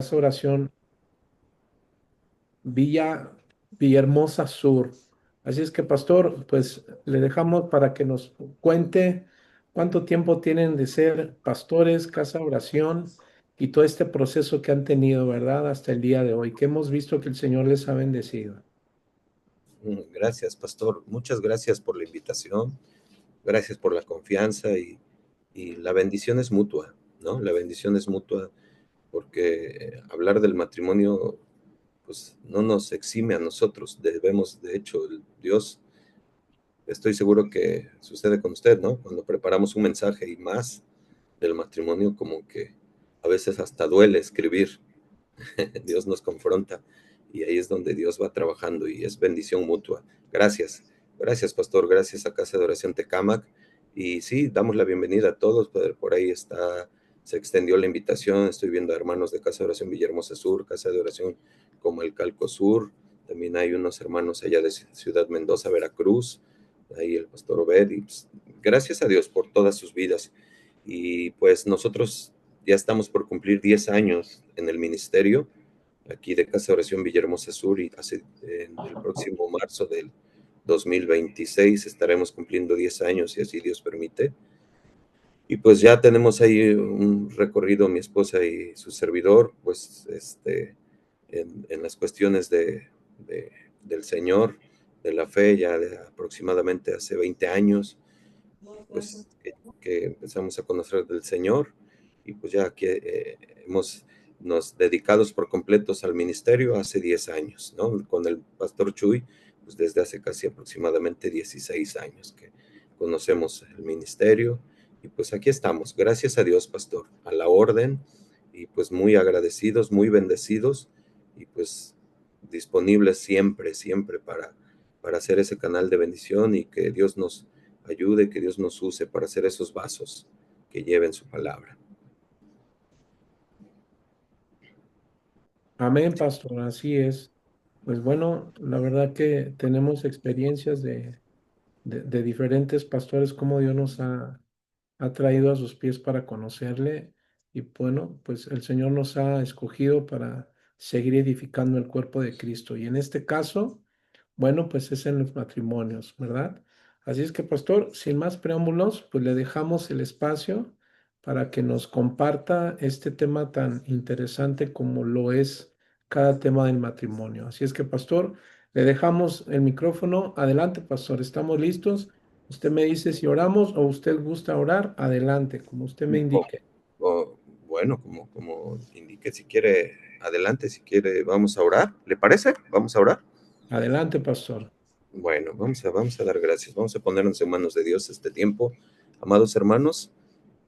Casa de Oración Villa, Villahermosa Sur. Así es que, pastor, pues le dejamos para que nos cuente cuánto tiempo tienen de ser pastores, Casa de Oración y todo este proceso que han tenido, ¿verdad? Hasta el día de hoy, que hemos visto que el Señor les ha bendecido. Gracias, pastor. Muchas gracias por la invitación. Gracias por la confianza y la bendición es mutua, ¿no? La bendición es mutua porque hablar del matrimonio, pues no nos exime a nosotros. Debemos, de hecho, Dios, estoy seguro que sucede con usted, ¿no? Cuando preparamos un mensaje y más del matrimonio, como que a veces hasta duele escribir. Dios nos confronta y ahí es donde Dios va trabajando y es bendición mutua. Gracias, gracias pastor, gracias a Casa de Oración Tecámac y sí, damos la bienvenida a todos, por ahí está, se extendió la invitación, estoy viendo a hermanos de Casa de Oración Villahermosa Sur, Casa de Oración como el Calco Sur, también hay unos hermanos allá de Ciudad Mendoza, Veracruz, ahí el pastor Obed, y pues, gracias a Dios por todas sus vidas. Y pues nosotros ya estamos por cumplir 10 años en el ministerio, aquí de Casa de Oración Villahermosa Sur, y en el próximo marzo del 2026 estaremos cumpliendo 10 años, si así Dios permite. Y pues ya tenemos ahí un recorrido, mi esposa y su servidor, pues en las cuestiones del Señor, de la fe, ya de aproximadamente hace 20 años, pues que empezamos a conocer del Señor y pues ya que nos dedicados por completos al ministerio hace 10 años, ¿no? Con el pastor Chuy, pues desde hace casi aproximadamente 16 años que conocemos el ministerio y pues aquí estamos, gracias a Dios, pastor, a la orden y pues muy agradecidos, muy bendecidos y pues disponibles siempre, siempre para hacer ese canal de bendición y que Dios nos ayude, que Dios nos use para hacer esos vasos que lleven su palabra. Amén, pastor, así es. Pues bueno, la verdad que tenemos experiencias de diferentes pastores, como Dios nos ha traído a sus pies para conocerle. Y bueno, pues el Señor nos ha escogido para seguir edificando el cuerpo de Cristo. Y en este caso, bueno, pues es en los matrimonios, ¿verdad? Así es que, pastor, sin más preámbulos, pues le dejamos el espacio para que nos comparta este tema tan interesante como lo es cada tema del matrimonio. Así es que, pastor, le dejamos el micrófono. Adelante, pastor, ¿estamos listos? Usted me dice si oramos o usted gusta orar, adelante, como usted me O, indique. bueno, como indique, si quiere, adelante, si quiere, vamos a orar. ¿Le parece? Vamos a orar. Adelante, pastor. Bueno, vamos a dar gracias, vamos a ponernos en manos de Dios este tiempo, amados hermanos,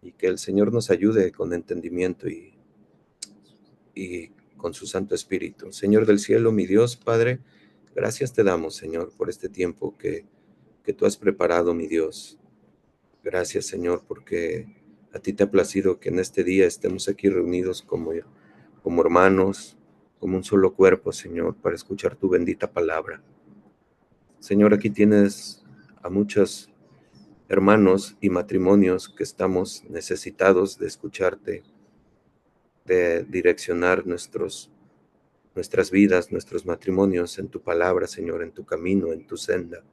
y que el Señor nos ayude con entendimiento y con su Santo Espíritu. Señor del cielo, mi Dios, Padre, gracias te damos, Señor, por este tiempo que tú has preparado, mi Dios. Gracias, Señor, porque a ti te ha placido que en este día estemos aquí reunidos como hermanos, como un solo cuerpo, Señor, para escuchar tu bendita palabra. Señor, aquí tienes a muchos hermanos y matrimonios que estamos necesitados de escucharte, de direccionar nuestras vidas, nuestros matrimonios en tu palabra, Señor, en tu camino, en tu senda.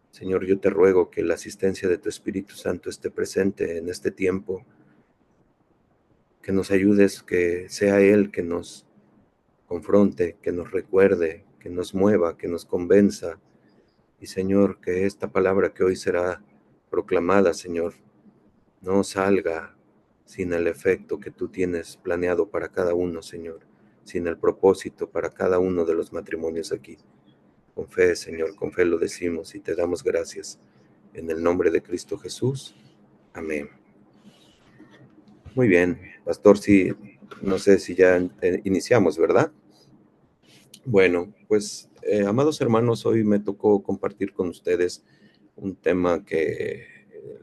Señor, yo te ruego que la asistencia de tu Espíritu Santo esté presente en este tiempo, que nos ayudes, que sea Él que nos confronte, que nos recuerde, que nos mueva, que nos convenza. Y Señor, que esta palabra que hoy será proclamada, Señor, no salga sin el efecto que tú tienes planeado para cada uno, Señor, sin el propósito para cada uno de los matrimonios aquí. Con fe, Señor, con fe lo decimos y te damos gracias. En el nombre de Cristo Jesús. Amén. Muy bien, pastor, sí, no sé si ya iniciamos, ¿verdad? Bueno, pues, amados hermanos, hoy me tocó compartir con ustedes un tema que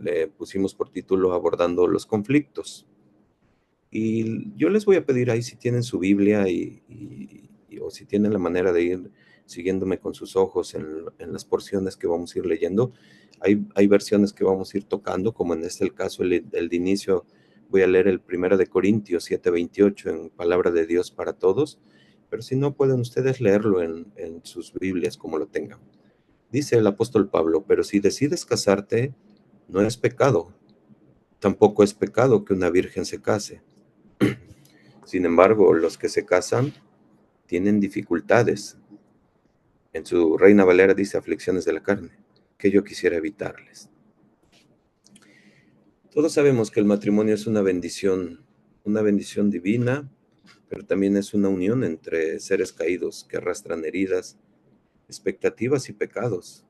le pusimos por título Abordando los conflictos. Y yo les voy a pedir ahí si tienen su Biblia o si tienen la manera de ir siguiéndome con sus ojos en las porciones que vamos a ir leyendo. Hay versiones que vamos a ir tocando, como en este el caso, el de inicio, Voy a leer el 1 Corintios 7:28 en Palabra de Dios para Todos, pero si no, pueden ustedes leerlo en sus Biblias como lo tengan. Dice el apóstol Pablo: pero si decides casarte, no es pecado. Tampoco es pecado que una virgen se case. Sin embargo, los que se casan tienen dificultades. En su Reina Valera dice aflicciones de la carne, que yo quisiera evitarles. Todos sabemos que el matrimonio es una bendición divina, pero también es una unión entre seres caídos que arrastran heridas, expectativas y pecados.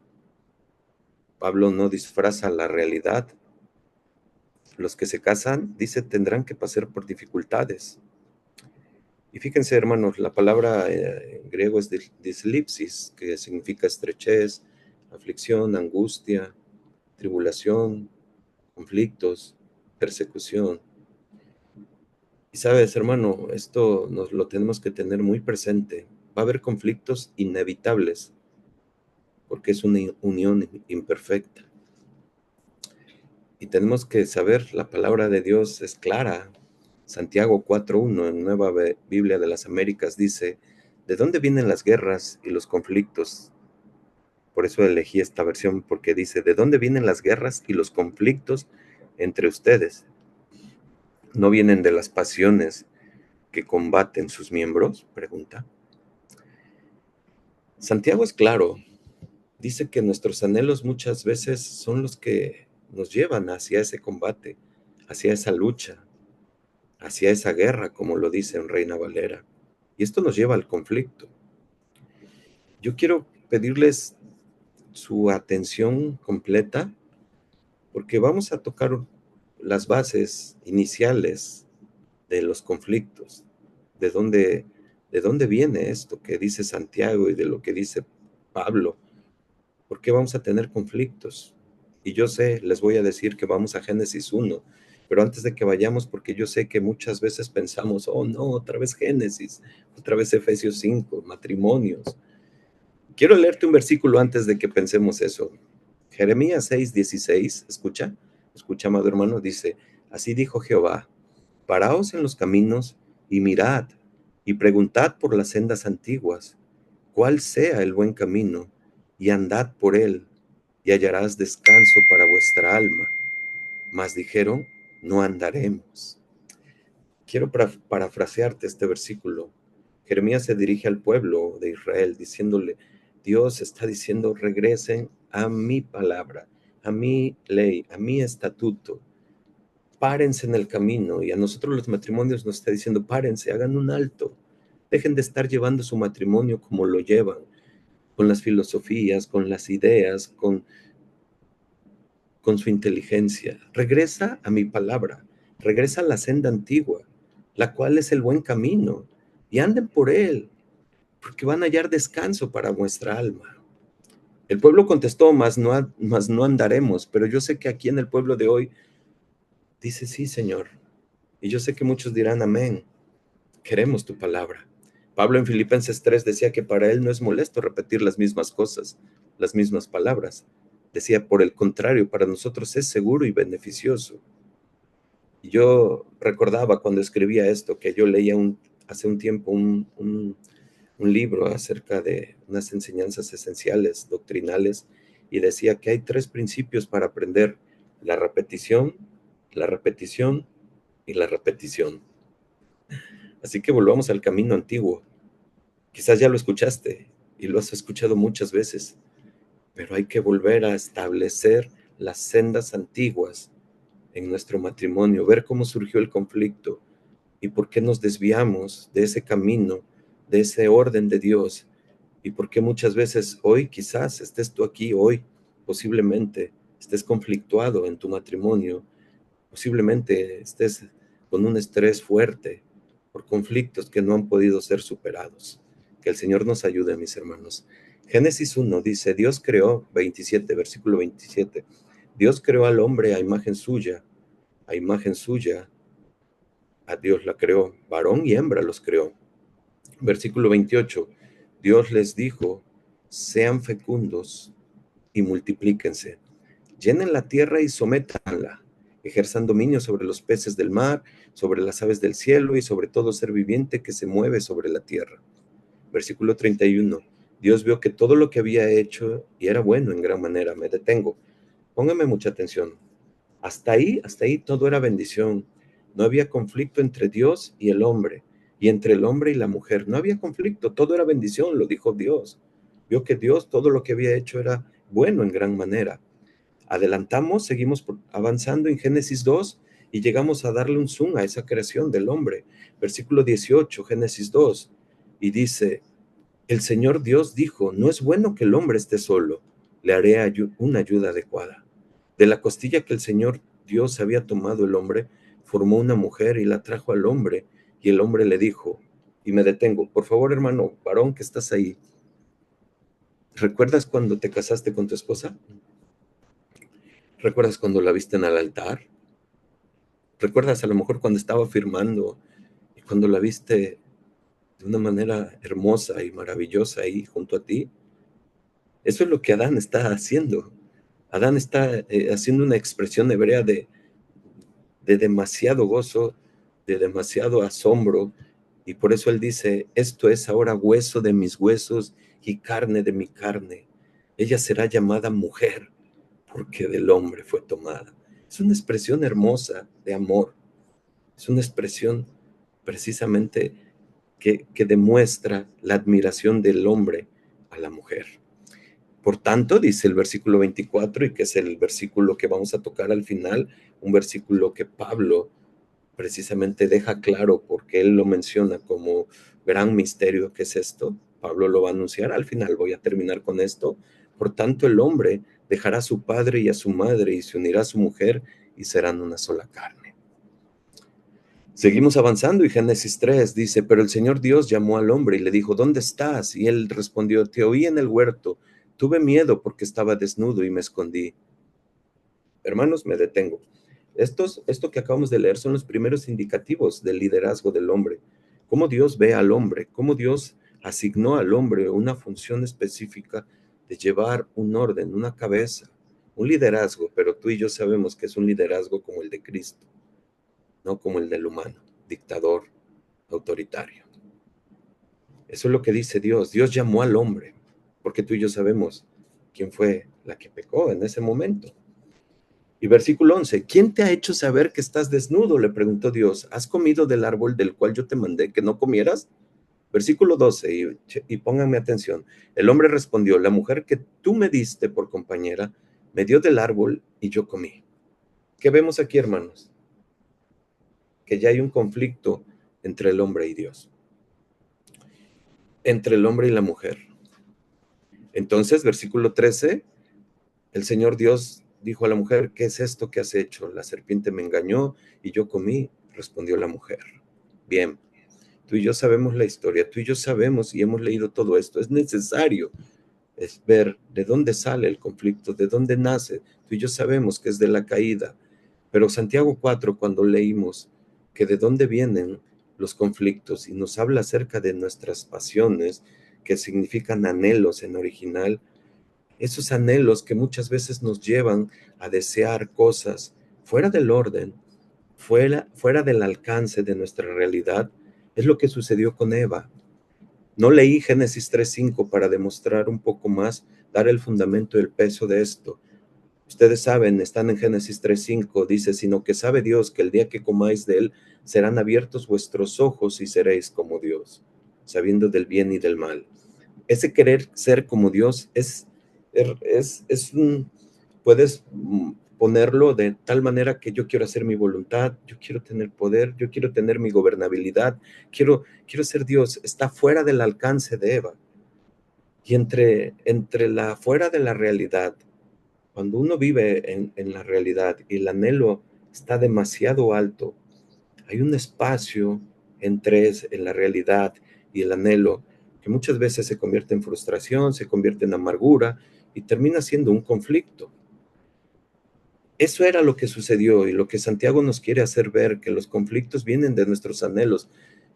Pablo no disfraza la realidad. Los que se casan, dice, tendrán que pasar por dificultades. Y fíjense, hermanos, la palabra en griego es dislipsis, que significa estrechez, aflicción, angustia, tribulación, conflictos, persecución. Y sabes, hermano, esto nos lo tenemos que tener muy presente. Va a haber conflictos inevitables, porque es una unión imperfecta. Y tenemos que saber, la palabra de Dios es clara. Santiago 4:1 en Nueva Biblia de las Américas dice: ¿de dónde vienen las guerras y los conflictos? Por eso elegí esta versión, porque dice: ¿de dónde vienen las guerras y los conflictos entre ustedes? ¿No vienen de las pasiones que combaten sus miembros? Pregunta. Santiago es claro, dice que nuestros anhelos muchas veces son los que nos llevan hacia ese combate, hacia esa lucha, hacia esa guerra, como lo dice en Reina Valera. Y esto nos lleva al conflicto. Yo quiero pedirles su atención completa, porque vamos a tocar las bases iniciales de los conflictos, de dónde viene esto que dice Santiago y de lo que dice Pablo. ¿Por qué vamos a tener conflictos? Y yo sé, les voy a decir que vamos a Génesis 1, pero antes de que vayamos, porque yo sé que muchas veces pensamos: oh no, otra vez Génesis, otra vez Efesios 5, matrimonios. Quiero leerte un versículo antes de que pensemos eso. Jeremías 6:16, escucha, amado hermano, dice: así dijo Jehová, paraos en los caminos y mirad, y preguntad por las sendas antiguas, cuál sea el buen camino, y andad por él, y hallarás descanso para vuestra alma. Mas dijeron: no andaremos. Quiero parafrasearte este versículo. Jeremías se dirige al pueblo de Israel diciéndole: Dios está diciendo, regresen a mi palabra, a mi ley, a mi estatuto. Párense en el camino. Y a nosotros los matrimonios nos está diciendo: párense, hagan un alto. Dejen de estar llevando su matrimonio como lo llevan, con las filosofías, con las ideas, con su inteligencia. Regresa a mi palabra, regresa a la senda antigua, la cual es el buen camino, y anden por él, porque van a hallar descanso para vuestra alma. El pueblo contestó: mas no andaremos. Pero yo sé que aquí en el pueblo de hoy dice: sí, Señor. Y yo sé que muchos dirán: amén, queremos tu palabra. Pablo en Filipenses 3 decía que para él no es molesto repetir las mismas cosas, las mismas palabras. Decía: por el contrario, para nosotros es seguro y beneficioso. Y yo recordaba cuando escribía esto que yo leía hace un tiempo un libro acerca de unas enseñanzas esenciales, doctrinales, y decía que hay 3 principios para aprender: la repetición, la repetición y la repetición. Así que volvamos al camino antiguo. Quizás ya lo escuchaste y lo has escuchado muchas veces, pero hay que volver a establecer las sendas antiguas en nuestro matrimonio, ver cómo surgió el conflicto y por qué nos desviamos de ese camino, de ese orden de Dios, y por qué muchas veces hoy quizás estés tú aquí, hoy posiblemente estés conflictuado en tu matrimonio, posiblemente estés con un estrés fuerte por conflictos que no han podido ser superados. Que el Señor nos ayude, mis hermanos. Génesis 1 dice: Dios creó, 27, versículo 27, Dios creó al hombre a imagen suya, a Dios la creó, varón y hembra los creó. Versículo 28, Dios les dijo: sean fecundos y multiplíquense, llenen la tierra y sométanla, ejerzan dominio sobre los peces del mar, sobre las aves del cielo y sobre todo ser viviente que se mueve sobre la tierra. Versículo 31. Dios vio que todo lo que había hecho y era bueno en gran manera. Me detengo. Póngame mucha atención. Hasta ahí todo era bendición. No había conflicto entre Dios y el hombre, y entre el hombre y la mujer. No había conflicto, todo era bendición, lo dijo Dios. Vio que Dios todo lo que había hecho era bueno en gran manera. Adelantamos, seguimos avanzando en Génesis 2 y llegamos a darle un zoom a esa creación del hombre. Versículo 18, Génesis 2, y dice, el Señor Dios dijo, no es bueno que el hombre esté solo, le haré una ayuda adecuada. De la costilla que el Señor Dios había tomado el hombre, formó una mujer y la trajo al hombre, y el hombre le dijo, y me detengo, por favor hermano, varón que estás ahí, ¿recuerdas cuando te casaste con tu esposa? ¿Recuerdas cuando la viste en el altar? ¿Recuerdas a lo mejor cuando estaba firmando y cuando la viste de una manera hermosa y maravillosa ahí junto a ti? Eso es lo que Adán está haciendo. Adán está haciendo una expresión hebrea de demasiado gozo, de demasiado asombro, y por eso él dice, esto es ahora hueso de mis huesos y carne de mi carne. Ella será llamada mujer, porque del hombre fue tomada. Es una expresión hermosa de amor, es una expresión precisamente que demuestra la admiración del hombre a la mujer. Por tanto, dice el versículo 24, y que es el versículo que vamos a tocar al final, un versículo que Pablo precisamente deja claro porque él lo menciona como gran misterio que es esto. Pablo lo va a anunciar al final, voy a terminar con esto. Por tanto, el hombre dejará a su padre y a su madre y se unirá a su mujer y serán una sola carne. Seguimos avanzando y Génesis 3 dice, pero el Señor Dios llamó al hombre y le dijo, ¿dónde estás? Y él respondió, te oí en el huerto, tuve miedo porque estaba desnudo y me escondí. Hermanos, me detengo. Esto que acabamos de leer son los primeros indicativos del liderazgo del hombre. Cómo Dios ve al hombre, cómo Dios asignó al hombre una función específica de llevar un orden, una cabeza, un liderazgo, pero tú y yo sabemos que es un liderazgo como el de Cristo, no como el del humano, dictador, autoritario. Eso es lo que dice Dios. Dios llamó al hombre, porque tú y yo sabemos quién fue la que pecó en ese momento. Y versículo 11, ¿quién te ha hecho saber que estás desnudo? Le preguntó Dios, ¿has comido del árbol del cual yo te mandé que no comieras? Versículo 12, y pónganme atención, el hombre respondió, la mujer que tú me diste por compañera, me dio del árbol y yo comí. ¿Qué vemos aquí, hermanos? Que ya hay un conflicto entre el hombre y Dios, entre el hombre y la mujer. Entonces, versículo 13, el Señor Dios dijo a la mujer, ¿qué es esto que has hecho? La serpiente me engañó y yo comí, respondió la mujer. Bien, tú y yo sabemos la historia, tú y yo sabemos y hemos leído todo esto. Es necesario ver de dónde sale el conflicto, de dónde nace. Tú y yo sabemos que es de la caída. Pero Santiago 4, cuando leímos que de dónde vienen los conflictos y nos habla acerca de nuestras pasiones, que significan anhelos en original, esos anhelos que muchas veces nos llevan a desear cosas fuera del orden, fuera del alcance de nuestra realidad, es lo que sucedió con Eva. No leí Génesis 3:5 para demostrar un poco más, dar el fundamento y el peso de esto. Ustedes saben, están en Génesis 3:5, dice, sino que sabe Dios que el día que comáis de él, serán abiertos vuestros ojos y seréis como Dios, sabiendo del bien y del mal. Ese querer ser como Dios puedes ponerlo de tal manera que yo quiero hacer mi voluntad, yo quiero tener poder, yo quiero tener mi gobernabilidad, quiero ser Dios, está fuera del alcance de Eva. Y entre la fuera de la realidad, cuando uno vive en la realidad y el anhelo está demasiado alto, hay un espacio en la realidad y el anhelo que muchas veces se convierte en frustración, se convierte en amargura y termina siendo un conflicto. Eso era lo que sucedió y lo que Santiago nos quiere hacer ver, que los conflictos vienen de nuestros anhelos.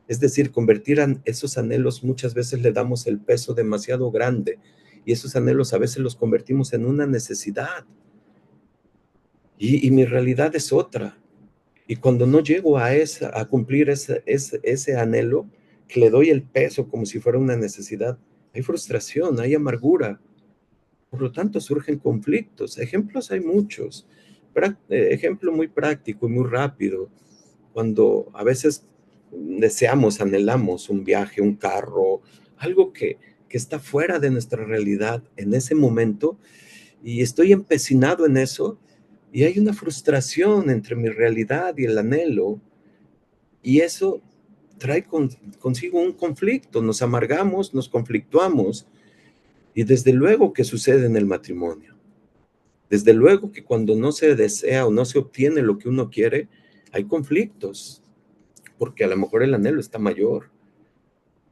Es decir, convertir esos anhelos muchas veces le damos el peso demasiado grande y esos anhelos a veces los convertimos en una necesidad. y mi realidad es otra. Y cuando no llego a cumplir ese anhelo, que le doy el peso como si fuera una necesidad, hay frustración, hay amargura. Por lo tanto, surgen conflictos. Ejemplos hay muchos. Ejemplo muy práctico y muy rápido. Cuando a veces deseamos, anhelamos un viaje, un carro, algo que está fuera de nuestra realidad en ese momento, y estoy empecinado en eso, y hay una frustración entre mi realidad y el anhelo, y eso trae consigo un conflicto, nos amargamos, nos conflictuamos, y desde luego que sucede en el matrimonio. Desde luego que cuando no se desea o no se obtiene lo que uno quiere, hay conflictos, porque a lo mejor el anhelo está mayor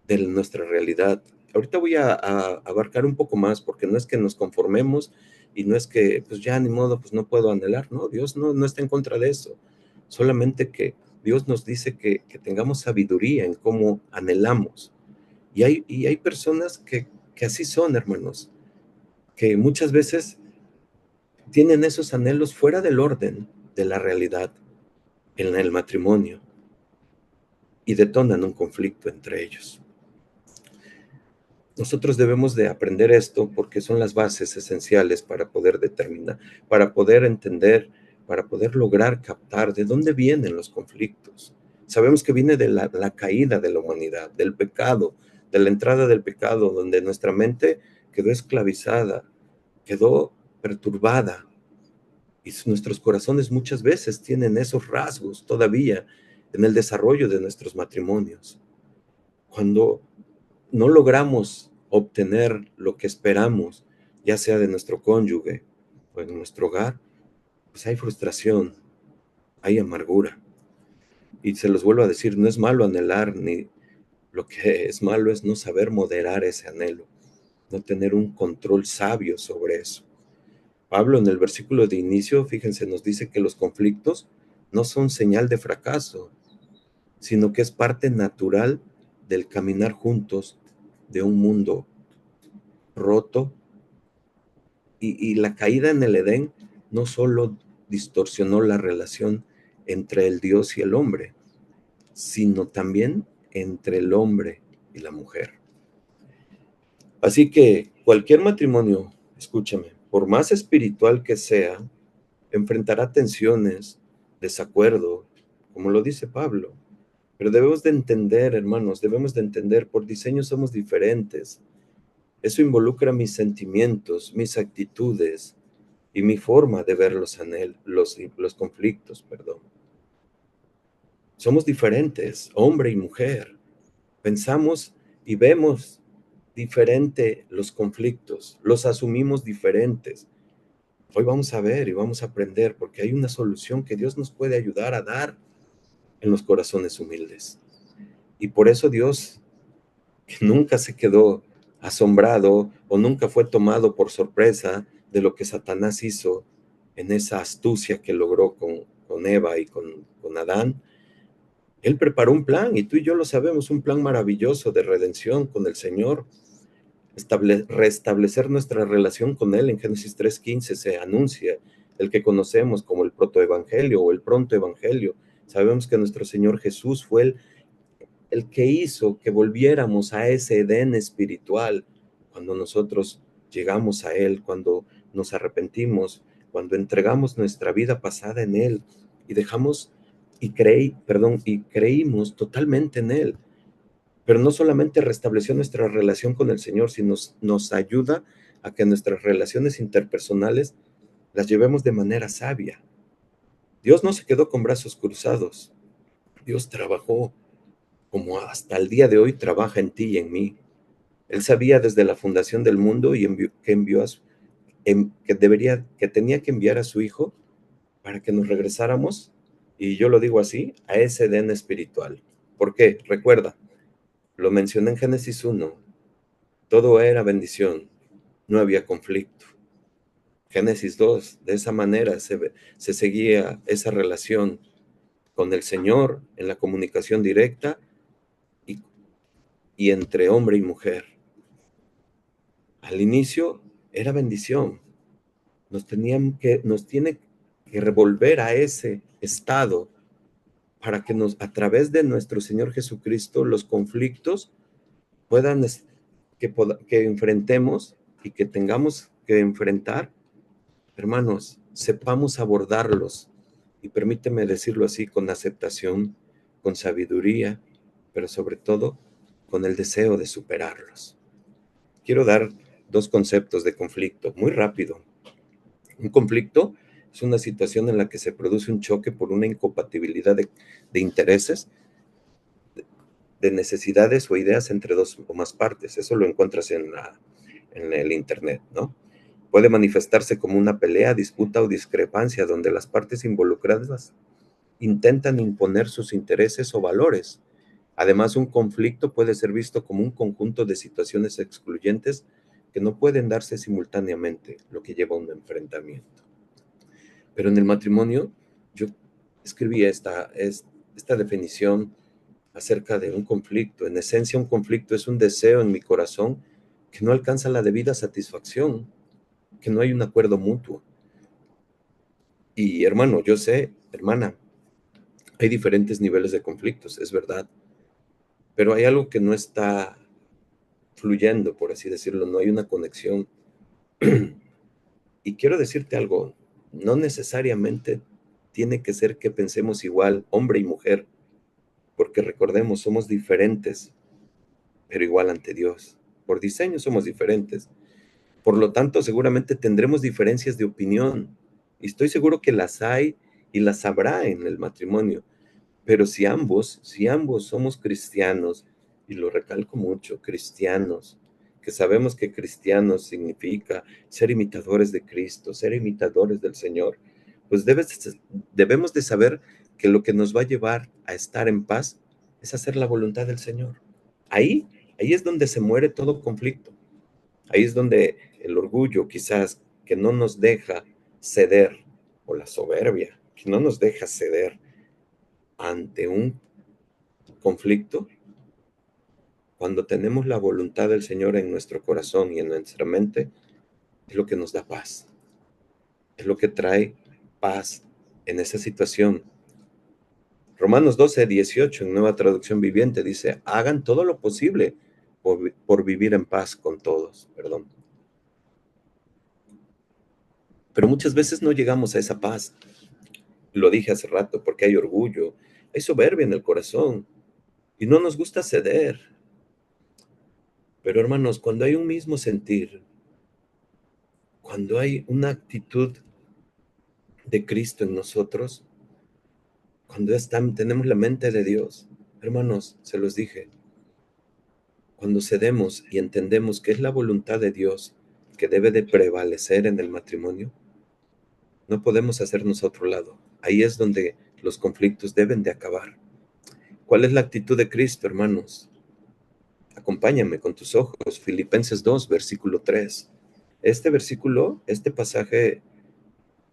de nuestra realidad. Ahorita voy a abarcar un poco más, porque no es que nos conformemos y no es que, pues ya ni modo, pues no puedo anhelar, no, Dios no está en contra de eso, solamente que Dios nos dice que tengamos sabiduría en cómo anhelamos. Y hay personas que así son, hermanos, que muchas veces tienen esos anhelos fuera del orden de la realidad en el matrimonio y detonan un conflicto entre ellos. Nosotros debemos de aprender esto porque son las bases esenciales para poder determinar, para poder entender, para poder lograr captar de dónde vienen los conflictos. Sabemos que viene de la caída de la humanidad, del pecado, de la entrada del pecado, donde nuestra mente quedó esclavizada, quedó perturbada, y nuestros corazones muchas veces tienen esos rasgos todavía en el desarrollo de nuestros matrimonios. Cuando no logramos obtener lo que esperamos, ya sea de nuestro cónyuge o en nuestro hogar, pues hay frustración, hay amargura. Y se los vuelvo a decir, no es malo anhelar, ni lo que es malo es no saber moderar ese anhelo, no tener un control sabio sobre eso. Pablo en el versículo de inicio, fíjense, nos dice que los conflictos no son señal de fracaso, sino que es parte natural del caminar juntos de un mundo roto, y la caída en el Edén no solo distorsionó la relación entre el Dios y el hombre, sino también entre el hombre y la mujer. Así que cualquier matrimonio, escúchame, por más espiritual que sea, enfrentará tensiones, desacuerdo, como lo dice Pablo. Pero debemos de entender, hermanos, debemos de entender, por diseño somos diferentes. Eso involucra mis sentimientos, mis actitudes y mi forma de ver los conflictos, perdón. Somos diferentes, hombre y mujer. Pensamos y vemos diferente los conflictos, los asumimos diferentes. Hoy vamos a ver y vamos a aprender porque hay una solución que Dios nos puede ayudar a dar en los corazones humildes. Y por eso Dios, que nunca se quedó asombrado o nunca fue tomado por sorpresa de lo que Satanás hizo en esa astucia que logró con Eva y con Adán, él preparó un plan, y tú y yo lo sabemos, un plan maravilloso de redención con el Señor, restablecer nuestra relación con Él. En Génesis 3:15 se anuncia el que conocemos como el protoevangelio o el pronto evangelio. Sabemos que nuestro Señor Jesús fue el que hizo que volviéramos a ese Edén espiritual cuando nosotros llegamos a Él, cuando nos arrepentimos, cuando entregamos nuestra vida pasada en Él y dejamos y creímos totalmente en Él. Pero no solamente restableció nuestra relación con el Señor, sino nos ayuda a que nuestras relaciones interpersonales las llevemos de manera sabia. Dios no se quedó con brazos cruzados. Dios trabajó como hasta el día de hoy trabaja en ti y en mí. Él sabía desde la fundación del mundo y que tenía que enviar a su Hijo para que nos regresáramos, y yo lo digo así, a ese Edén espiritual. ¿Por qué? Recuerda, lo mencioné en Génesis 1, todo era bendición, no había conflicto. Génesis 2, de esa manera se seguía esa relación con el Señor en la comunicación directa y, y entre hombre y mujer. Al inicio era bendición. Nos tiene que revolver a ese estado para que a través de nuestro Señor Jesucristo, los conflictos puedan, que enfrentemos y que tengamos que enfrentar, hermanos, sepamos abordarlos, y permíteme decirlo así, con aceptación, con sabiduría, pero sobre todo con el deseo de superarlos. Quiero dar dos conceptos de conflicto, muy rápido. Un conflicto es una situación en la que se produce un choque por una incompatibilidad de intereses, de necesidades o ideas entre dos o más partes. Eso lo encuentras en el Internet, ¿no? Puede manifestarse como una pelea, disputa o discrepancia donde las partes involucradas intentan imponer sus intereses o valores. Además, un conflicto puede ser visto como un conjunto de situaciones excluyentes que no pueden darse simultáneamente, lo que lleva a un enfrentamiento. Pero en el matrimonio, yo escribí esta definición acerca de un conflicto. En esencia, un conflicto es un deseo en mi corazón que no alcanza la debida satisfacción, que no hay un acuerdo mutuo. Y hermano, yo sé, hermana, hay diferentes niveles de conflictos, es verdad, pero hay algo que no está fluyendo, por así decirlo, no hay una conexión. Y quiero decirte algo, no necesariamente tiene que ser que pensemos igual, hombre y mujer, porque recordemos, somos diferentes, pero igual ante Dios. Por diseño somos diferentes. Por lo tanto, seguramente tendremos diferencias de opinión. Y estoy seguro que las hay y las habrá en el matrimonio. Pero si ambos somos cristianos, y lo recalco mucho, cristianos, que sabemos que cristianos significa ser imitadores de Cristo, ser imitadores del Señor, pues debemos de saber que lo que nos va a llevar a estar en paz es hacer la voluntad del Señor. Ahí, ahí es donde se muere todo conflicto. Ahí es donde el orgullo quizás que no nos deja ceder, o la soberbia que no nos deja ceder ante un conflicto, cuando tenemos la voluntad del Señor en nuestro corazón y en nuestra mente, es lo que nos da paz, es lo que trae paz en esa situación. Romanos 12:18 en Nueva Traducción Viviente dice, hagan todo lo posible por vivir en paz con todos, perdón. Pero muchas veces no llegamos a esa paz. Lo dije hace rato, porque hay orgullo, hay soberbia en el corazón y no nos gusta ceder. Pero hermanos, cuando hay un mismo sentir, cuando hay una actitud de Cristo en nosotros, cuando tenemos la mente de Dios, hermanos, se los dije, cuando cedemos y entendemos que es la voluntad de Dios que debe de prevalecer en el matrimonio, no podemos hacernos a otro lado. Ahí es donde los conflictos deben de acabar. ¿Cuál es la actitud de Cristo, hermanos? Acompáñame con tus ojos, Filipenses 2, versículo 3. Este pasaje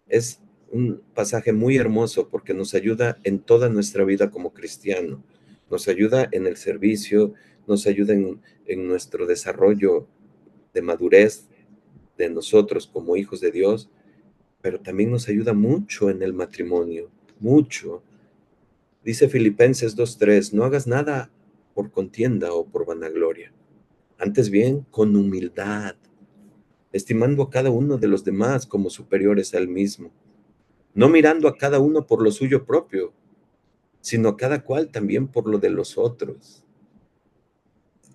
es un pasaje muy hermoso porque nos ayuda en toda nuestra vida como cristiano. Nos ayuda en el servicio, nos ayuda en nuestro desarrollo de madurez de nosotros como hijos de Dios, pero también nos ayuda mucho en el matrimonio, mucho. Dice Filipenses 2:3, no hagas nada por contienda o por vanagloria, antes bien con humildad, estimando a cada uno de los demás como superiores al mismo, no mirando a cada uno por lo suyo propio, sino a cada cual también por lo de los otros.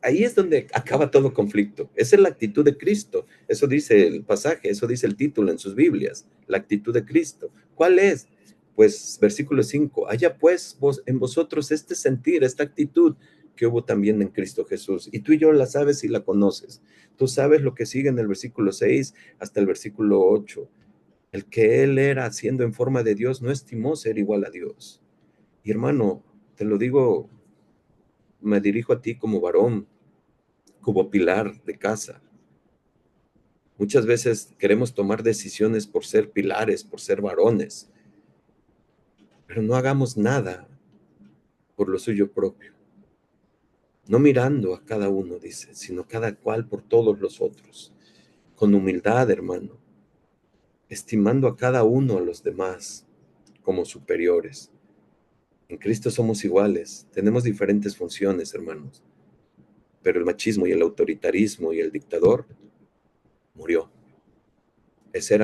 Ahí es donde acaba todo conflicto. Esa es la actitud de Cristo. Eso dice el pasaje, eso dice el título en sus Biblias, la actitud de Cristo. ¿Cuál es? Pues versículo 5, haya pues en vosotros este sentir, esta actitud que hubo también en Cristo Jesús. Y tú y yo la sabes y la conoces. Tú sabes lo que sigue en el versículo 6 hasta el versículo 8. El que él era, siendo en forma de Dios, no estimó ser igual a Dios. Y hermano, te lo digo, me dirijo a ti como varón, como pilar de casa. Muchas veces queremos tomar decisiones por ser pilares, por ser varones, pero no hagamos nada por lo suyo propio. No mirando a cada uno, dice, sino cada cual por todos los otros. Con humildad, hermano. estimando a cada uno a los demás como superiores. En Cristo somos iguales, tenemos diferentes funciones, hermanos, pero el machismo y el autoritarismo y el dictador murió. Esa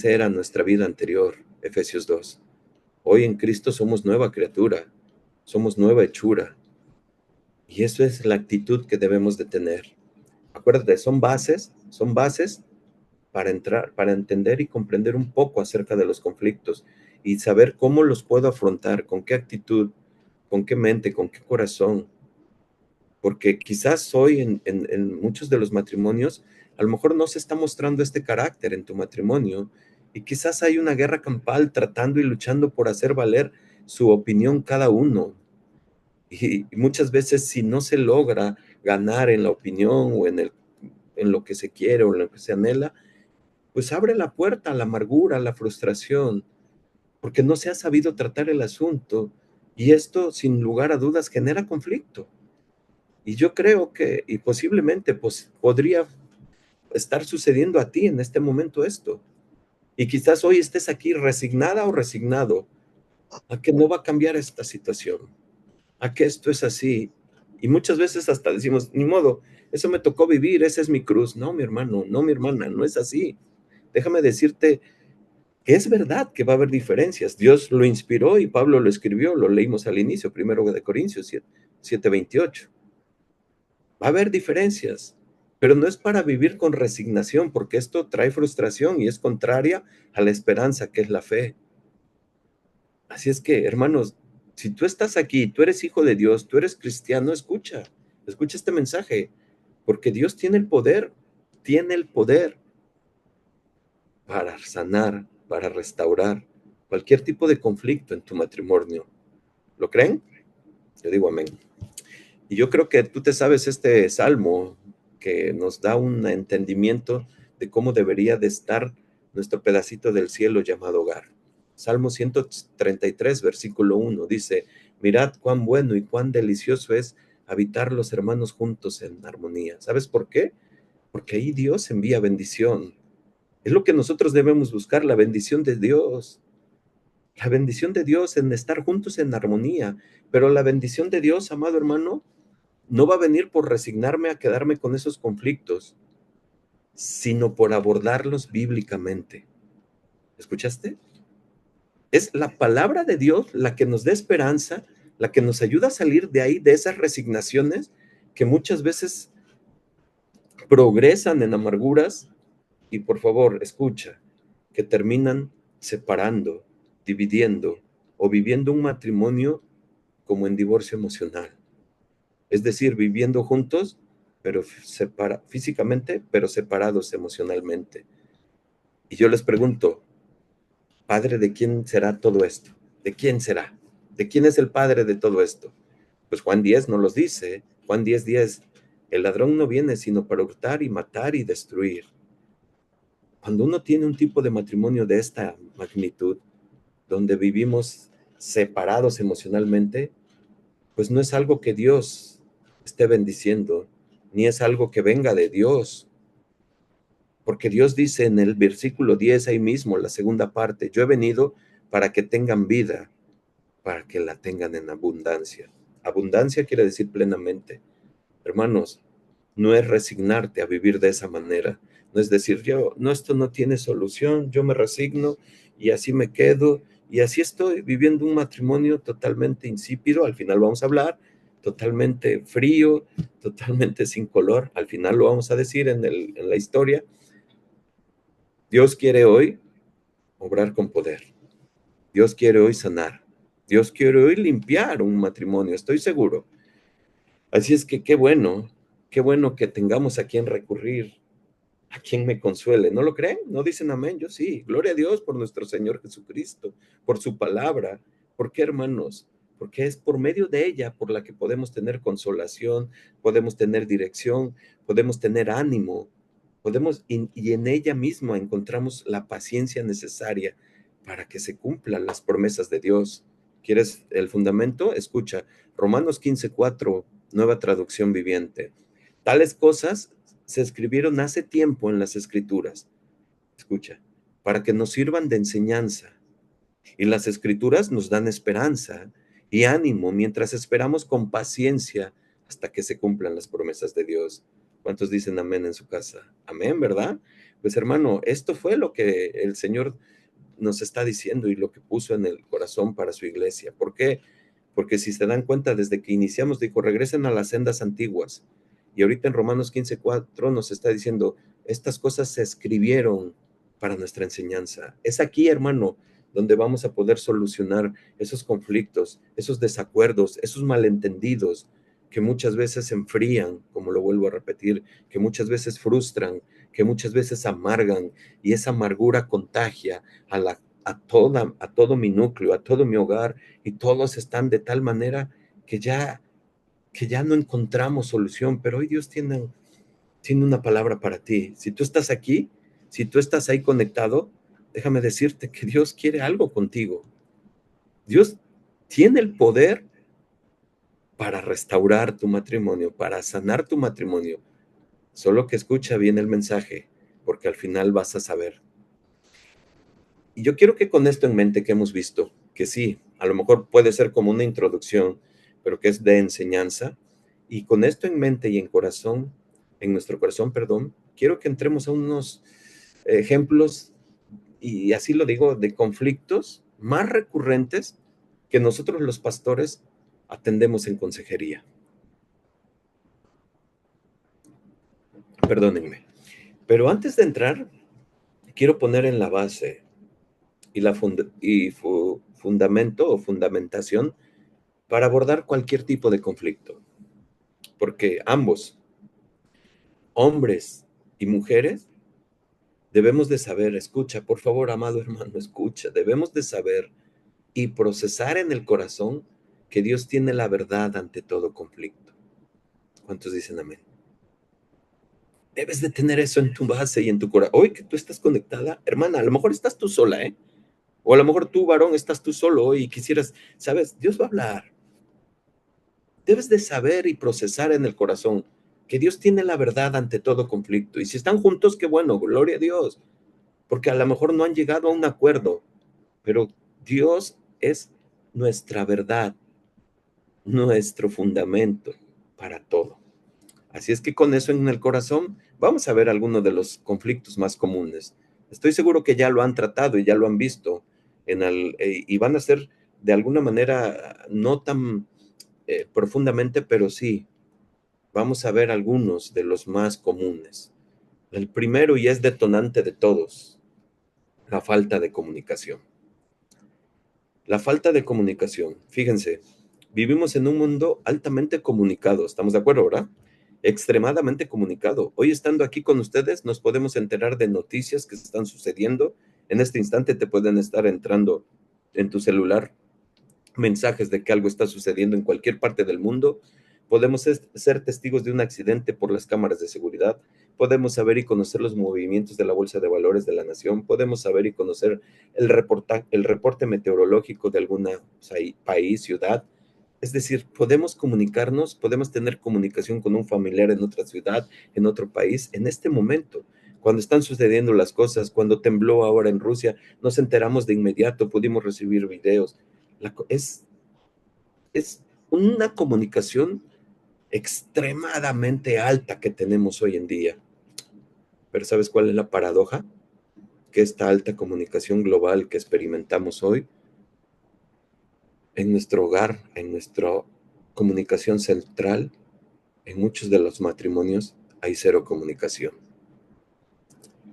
era nuestra vida anterior, Efesios 2. Hoy en Cristo somos nueva criatura, somos nueva hechura, y eso es la actitud que debemos de tener. Acuérdate, son bases para entrar, para entender y comprender un poco acerca de los conflictos y saber cómo los puedo afrontar, con qué actitud, con qué mente, con qué corazón. Porque quizás hoy en muchos de los matrimonios, a lo mejor no se está mostrando este carácter en tu matrimonio y quizás hay una guerra campal tratando y luchando por hacer valer su opinión cada uno. Y muchas veces si no se logra ganar en la opinión o en lo que se quiere o en lo que se anhela, pues abre la puerta a la amargura, a la frustración, porque no se ha sabido tratar el asunto y esto, sin lugar a dudas, genera conflicto. Y yo creo que, y posiblemente, pues podría estar sucediendo a ti en este momento esto. Y quizás hoy estés aquí resignada o resignado a que no va a cambiar esta situación, a que esto es así. Y muchas veces hasta decimos, ni modo, eso me tocó vivir, esa es mi cruz. No, mi hermano, no, mi hermana, no es así. Déjame decirte que es verdad que va a haber diferencias. Dios lo inspiró y Pablo lo escribió, lo leímos al inicio, primero de Corintios 7:28. Va a haber diferencias, pero no es para vivir con resignación, porque esto trae frustración y es contraria a la esperanza, que es la fe. Así es que, hermanos, si tú estás aquí, tú eres hijo de Dios, tú eres cristiano, escucha este mensaje, porque Dios tiene el poder para sanar, para restaurar cualquier tipo de conflicto en tu matrimonio. ¿Lo creen? Yo digo amén. Y yo creo que tú te sabes este salmo que nos da un entendimiento de cómo debería de estar nuestro pedacito del cielo llamado hogar. Salmo 133, versículo 1, dice, mirad cuán bueno y cuán delicioso es habitar los hermanos juntos en armonía. ¿Sabes por qué? Porque ahí Dios envía bendición. Es lo que nosotros debemos buscar, la bendición de Dios. La bendición de Dios en estar juntos en armonía. Pero la bendición de Dios, amado hermano, no va a venir por resignarme a quedarme con esos conflictos, sino por abordarlos bíblicamente. ¿Escuchaste? Es la palabra de Dios la que nos da esperanza, la que nos ayuda a salir de ahí, de esas resignaciones que muchas veces progresan en amarguras y por favor, escucha, que terminan separando, dividiendo o viviendo un matrimonio como en divorcio emocional. Es decir, viviendo juntos, pero físicamente, pero separados emocionalmente. Y yo les pregunto, Padre, ¿de quién será todo esto? ¿De quién será? ¿De quién es el Padre de todo esto? Pues Juan 10 nos los dice, Juan 10:10, el ladrón no viene sino para hurtar y matar y destruir. Cuando uno tiene un tipo de matrimonio de esta magnitud, donde vivimos separados emocionalmente, pues no es algo que Dios esté bendiciendo, ni es algo que venga de Dios, porque Dios dice en el versículo 10 ahí mismo, la segunda parte, yo he venido para que tengan vida, para que la tengan en abundancia. Abundancia quiere decir plenamente. Hermanos, no es resignarte a vivir de esa manera, no es decir, yo, no, esto no tiene solución, yo me resigno y así me quedo y así estoy viviendo un matrimonio totalmente insípido, al final vamos a hablar, totalmente frío, totalmente sin color, al final lo vamos a decir en la historia. Dios quiere hoy obrar con poder, Dios quiere hoy sanar, Dios quiere hoy limpiar un matrimonio, estoy seguro. Así es que qué bueno que tengamos a quien recurrir, a quien me consuele. ¿No lo creen? ¿No dicen amén? Yo sí. Gloria a Dios por nuestro Señor Jesucristo, por su palabra. ¿Por qué, hermanos? Porque es por medio de ella por la que podemos tener consolación, podemos tener dirección, podemos tener ánimo, y en ella misma encontramos la paciencia necesaria para que se cumplan las promesas de Dios. ¿Quieres el fundamento? Escucha, Romanos 15:4, nueva traducción viviente. Tales cosas se escribieron hace tiempo en las escrituras. Escucha, para que nos sirvan de enseñanza. Y las escrituras nos dan esperanza y ánimo mientras esperamos con paciencia hasta que se cumplan las promesas de Dios. ¿Cuántos dicen amén en su casa? Amén, ¿verdad? Pues hermano, esto fue lo que el Señor nos está diciendo y lo que puso en el corazón para su iglesia. ¿Por qué? Porque si se dan cuenta, desde que iniciamos, dijo, regresen a las sendas antiguas. Y ahorita en Romanos 15:4 nos está diciendo, estas cosas se escribieron para nuestra enseñanza. Es aquí, hermano, donde vamos a poder solucionar esos conflictos, esos desacuerdos, esos malentendidos que muchas veces se enfrían, como lo vuelvo a repetir, que muchas veces frustran, que muchas veces amargan, y esa amargura contagia a todo mi núcleo, a todo mi hogar, y todos están de tal manera que ya no encontramos solución, pero hoy Dios tiene una palabra para ti. Si tú estás aquí, si tú estás ahí conectado, déjame decirte que Dios quiere algo contigo. Dios tiene el poder para restaurar tu matrimonio, para sanar tu matrimonio. Solo que escucha bien el mensaje, porque al final vas a saber. Y yo quiero que con esto en mente que hemos visto, que sí, a lo mejor puede ser como una introducción, pero que es de enseñanza, y con esto en mente y en nuestro corazón, perdón, quiero que entremos a unos ejemplos, y así lo digo, de conflictos más recurrentes que nosotros los pastores atendemos en consejería. Perdónenme. Pero antes de entrar, quiero poner en la base y fundamento o fundamentación para abordar cualquier tipo de conflicto, porque ambos, hombres y mujeres, debemos de saber, escucha, por favor, amado hermano, escucha, debemos de saber y procesar en el corazón que Dios tiene la verdad ante todo conflicto. ¿Cuántos dicen amén? Debes de tener eso en tu base y en tu corazón. Hoy que tú estás conectada, hermana, a lo mejor estás tú sola, ¿eh? O a lo mejor tú, varón, estás tú solo hoy y quisieras, sabes, Dios va a hablar. Debes de saber y procesar en el corazón que Dios tiene la verdad ante todo conflicto. Y si están juntos, qué bueno, gloria a Dios, porque a lo mejor no han llegado a un acuerdo, pero Dios es nuestra verdad, nuestro fundamento para todo. Así es que con eso en el corazón, vamos a ver algunos de los conflictos más comunes. Estoy seguro que ya lo han tratado y ya lo han visto y van a ser de alguna manera no tan profundamente, pero sí, vamos a ver algunos de los más comunes. El primero, y es detonante de todos, la falta de comunicación. La falta de comunicación. Fíjense, vivimos en un mundo altamente comunicado, ¿estamos de acuerdo, verdad? Extremadamente comunicado. Hoy estando aquí con ustedes nos podemos enterar de noticias que están sucediendo. En este instante te pueden estar entrando en tu celular mensajes de que algo está sucediendo en cualquier parte del mundo. Podemos ser testigos de un accidente por las cámaras de seguridad. Podemos saber y conocer los movimientos de la Bolsa de Valores de la Nación. Podemos saber y conocer el reporte meteorológico de algún país, ciudad. Es decir, podemos comunicarnos, podemos tener comunicación con un familiar en otra ciudad, en otro país, en este momento. Cuando están sucediendo las cosas, cuando tembló ahora en Rusia, nos enteramos de inmediato, pudimos recibir videos. Es una comunicación extremadamente alta que tenemos hoy en día. Pero ¿sabes cuál es la paradoja? Que esta alta comunicación global que experimentamos hoy, en nuestro hogar, en nuestra comunicación central, en muchos de los matrimonios hay cero comunicación.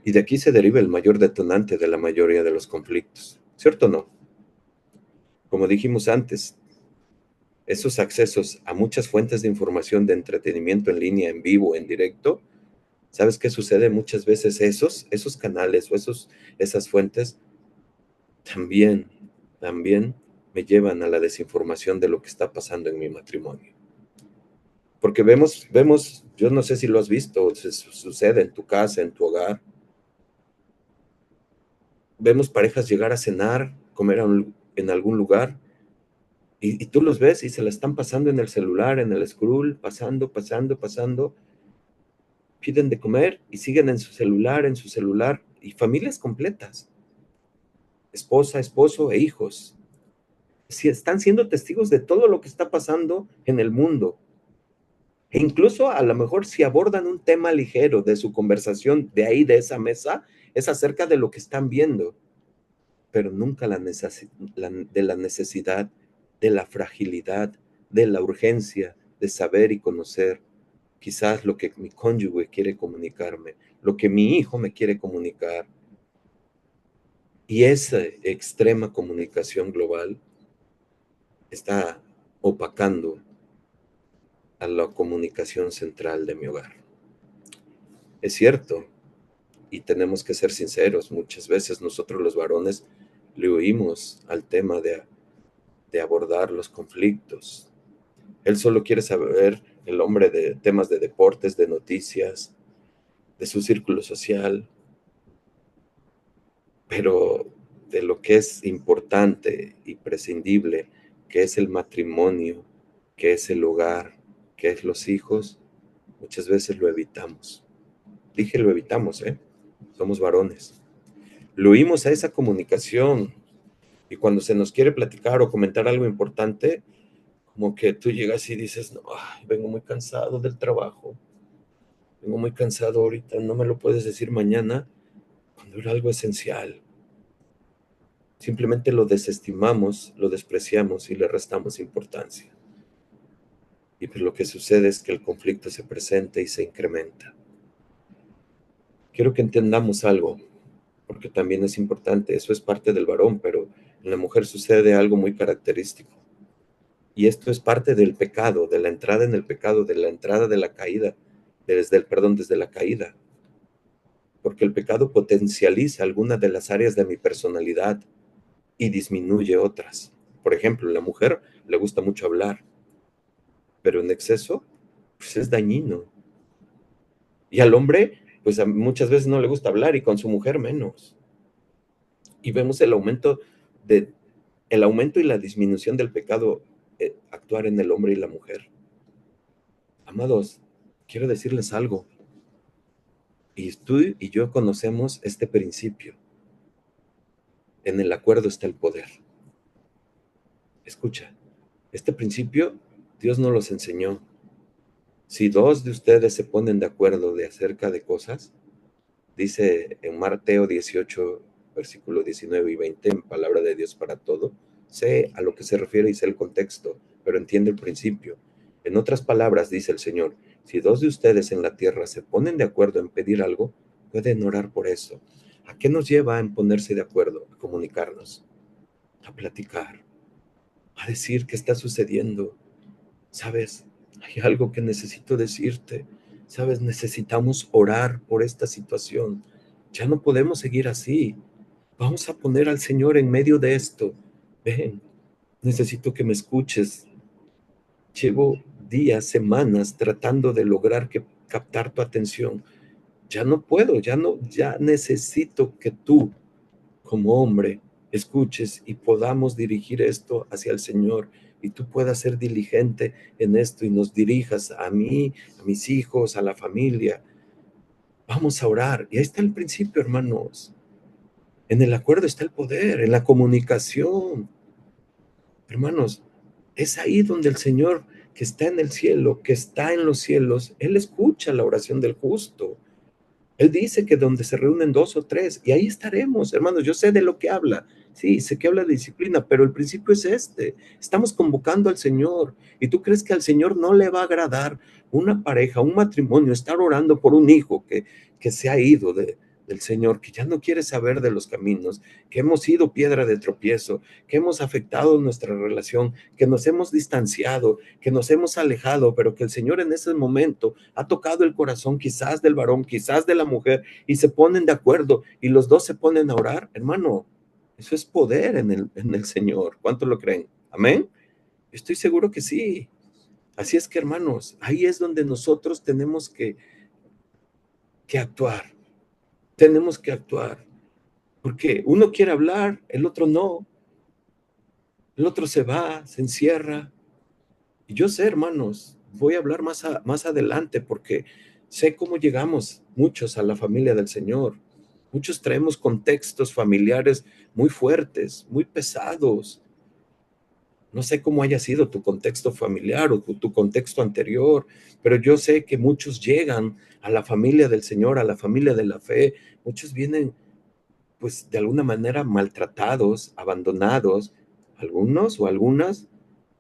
Y de aquí se deriva el mayor detonante de la mayoría de los conflictos. ¿Cierto o no? Como dijimos antes, esos accesos a muchas fuentes de información de entretenimiento en línea, en vivo, en directo, ¿sabes qué sucede? Muchas veces esos canales o esas fuentes también me llevan a la desinformación de lo que está pasando en mi matrimonio. Porque vemos, yo no sé si lo has visto, sucede en tu casa, en tu hogar. Vemos parejas llegar a cenar, comer en algún lugar, y tú los ves y se la están pasando en el celular, en el scroll, pasando, piden de comer y siguen en su celular, y familias completas. esposa, esposo e hijos. Si están siendo testigos de todo lo que está pasando en el mundo. E incluso a lo mejor si abordan un tema ligero de su conversación de ahí, de esa mesa, es acerca de lo que están viendo, pero nunca de la necesidad, de la fragilidad, de la urgencia de saber y conocer quizás lo que mi cónyuge quiere comunicarme, lo que mi hijo me quiere comunicar. Y esa extrema comunicación global está opacando a la comunicación central de mi hogar. Es cierto, y tenemos que ser sinceros, muchas veces nosotros los varones le huimos al tema de abordar los conflictos. Él solo quiere saber, el hombre, de temas de deportes, de noticias, de su círculo social, pero de lo que es importante y prescindible, que es el matrimonio, que es el hogar, que es los hijos, muchas veces lo evitamos. Dije lo evitamos, ¿eh? Somos varones. Lo oímos a esa comunicación y cuando se nos quiere platicar o comentar algo importante, como que tú llegas y dices, no, ay, vengo muy cansado del trabajo, vengo muy cansado ahorita, no me lo puedes decir mañana, cuando era algo esencial. Simplemente lo desestimamos, lo despreciamos y le restamos importancia. Y pues lo que sucede es que el conflicto se presenta y se incrementa. Quiero que entendamos algo, porque también es importante, eso es parte del varón, pero en la mujer sucede algo muy característico. Y esto es parte del pecado, de la entrada en el pecado, de la entrada de la caída, desde la caída. Porque el pecado potencializa algunas de las áreas de mi personalidad y disminuye otras. Por ejemplo, a la mujer le gusta mucho hablar, pero en exceso, pues es dañino. Y al hombre, pues muchas veces no le gusta hablar y con su mujer menos. Y vemos el aumento y la disminución del pecado actuar en el hombre y la mujer. Amados, quiero decirles algo. Y tú y yo conocemos este principio. En el acuerdo está el poder. Escucha, este principio Dios nos los enseñó. Si dos de ustedes se ponen de acuerdo de acerca de cosas, dice en Mateo 18, versículo 19 y 20, en palabra de Dios para todo, sé a lo que se refiere y sé el contexto, pero entiende el principio. En otras palabras, dice el Señor, si dos de ustedes en la tierra se ponen de acuerdo en pedir algo, pueden orar por eso. ¿A qué nos lleva en ponerse de acuerdo? A comunicarnos, a platicar, a decir qué está sucediendo. ¿Sabes? Hay algo que necesito decirte. ¿Sabes? Necesitamos orar por esta situación. Ya no podemos seguir así. Vamos a poner al Señor en medio de esto. Ven, necesito que me escuches. Llevo días, semanas tratando de lograr captar tu atención. Ya no puedo, ya necesito que tú, como hombre, escuches y podamos dirigir esto hacia el Señor y tú puedas ser diligente en esto y nos dirijas a mí, a mis hijos, a la familia. Vamos a orar. Y ahí está el principio, hermanos. En el acuerdo está el poder, en la comunicación. Hermanos, es ahí donde el Señor que está en el cielo, que está en los cielos, Él escucha la oración del justo. Él dice que donde se reúnen dos o tres, y ahí estaremos, hermanos. Yo sé de lo que habla. Sí, sé que habla de disciplina, pero el principio es este. Estamos convocando al Señor. ¿Y tú crees que al Señor no le va a agradar una pareja, un matrimonio, estar orando por un hijo que se ha ido del Señor, que ya no quiere saber de los caminos, que hemos sido piedra de tropiezo, que hemos afectado nuestra relación, que nos hemos distanciado, que nos hemos alejado, pero que el Señor en ese momento ha tocado el corazón quizás del varón, quizás de la mujer, y se ponen de acuerdo y los dos se ponen a orar? Hermano, eso es poder en el Señor. ¿Cuánto lo creen? ¿Amén? Estoy seguro que sí. Así es que, hermanos, ahí es donde nosotros tenemos que actuar. Tenemos que actuar. Porque uno quiere hablar, el otro no. El otro se va, se encierra. Y yo sé, hermanos, voy a hablar más adelante porque sé cómo llegamos muchos a la familia del Señor. Muchos traemos contextos familiares muy fuertes, muy pesados. No sé cómo haya sido tu contexto familiar o tu contexto anterior, pero yo sé que muchos llegan a la familia del Señor, a la familia de la fe. Muchos vienen, pues, de alguna manera maltratados, abandonados, algunos o algunas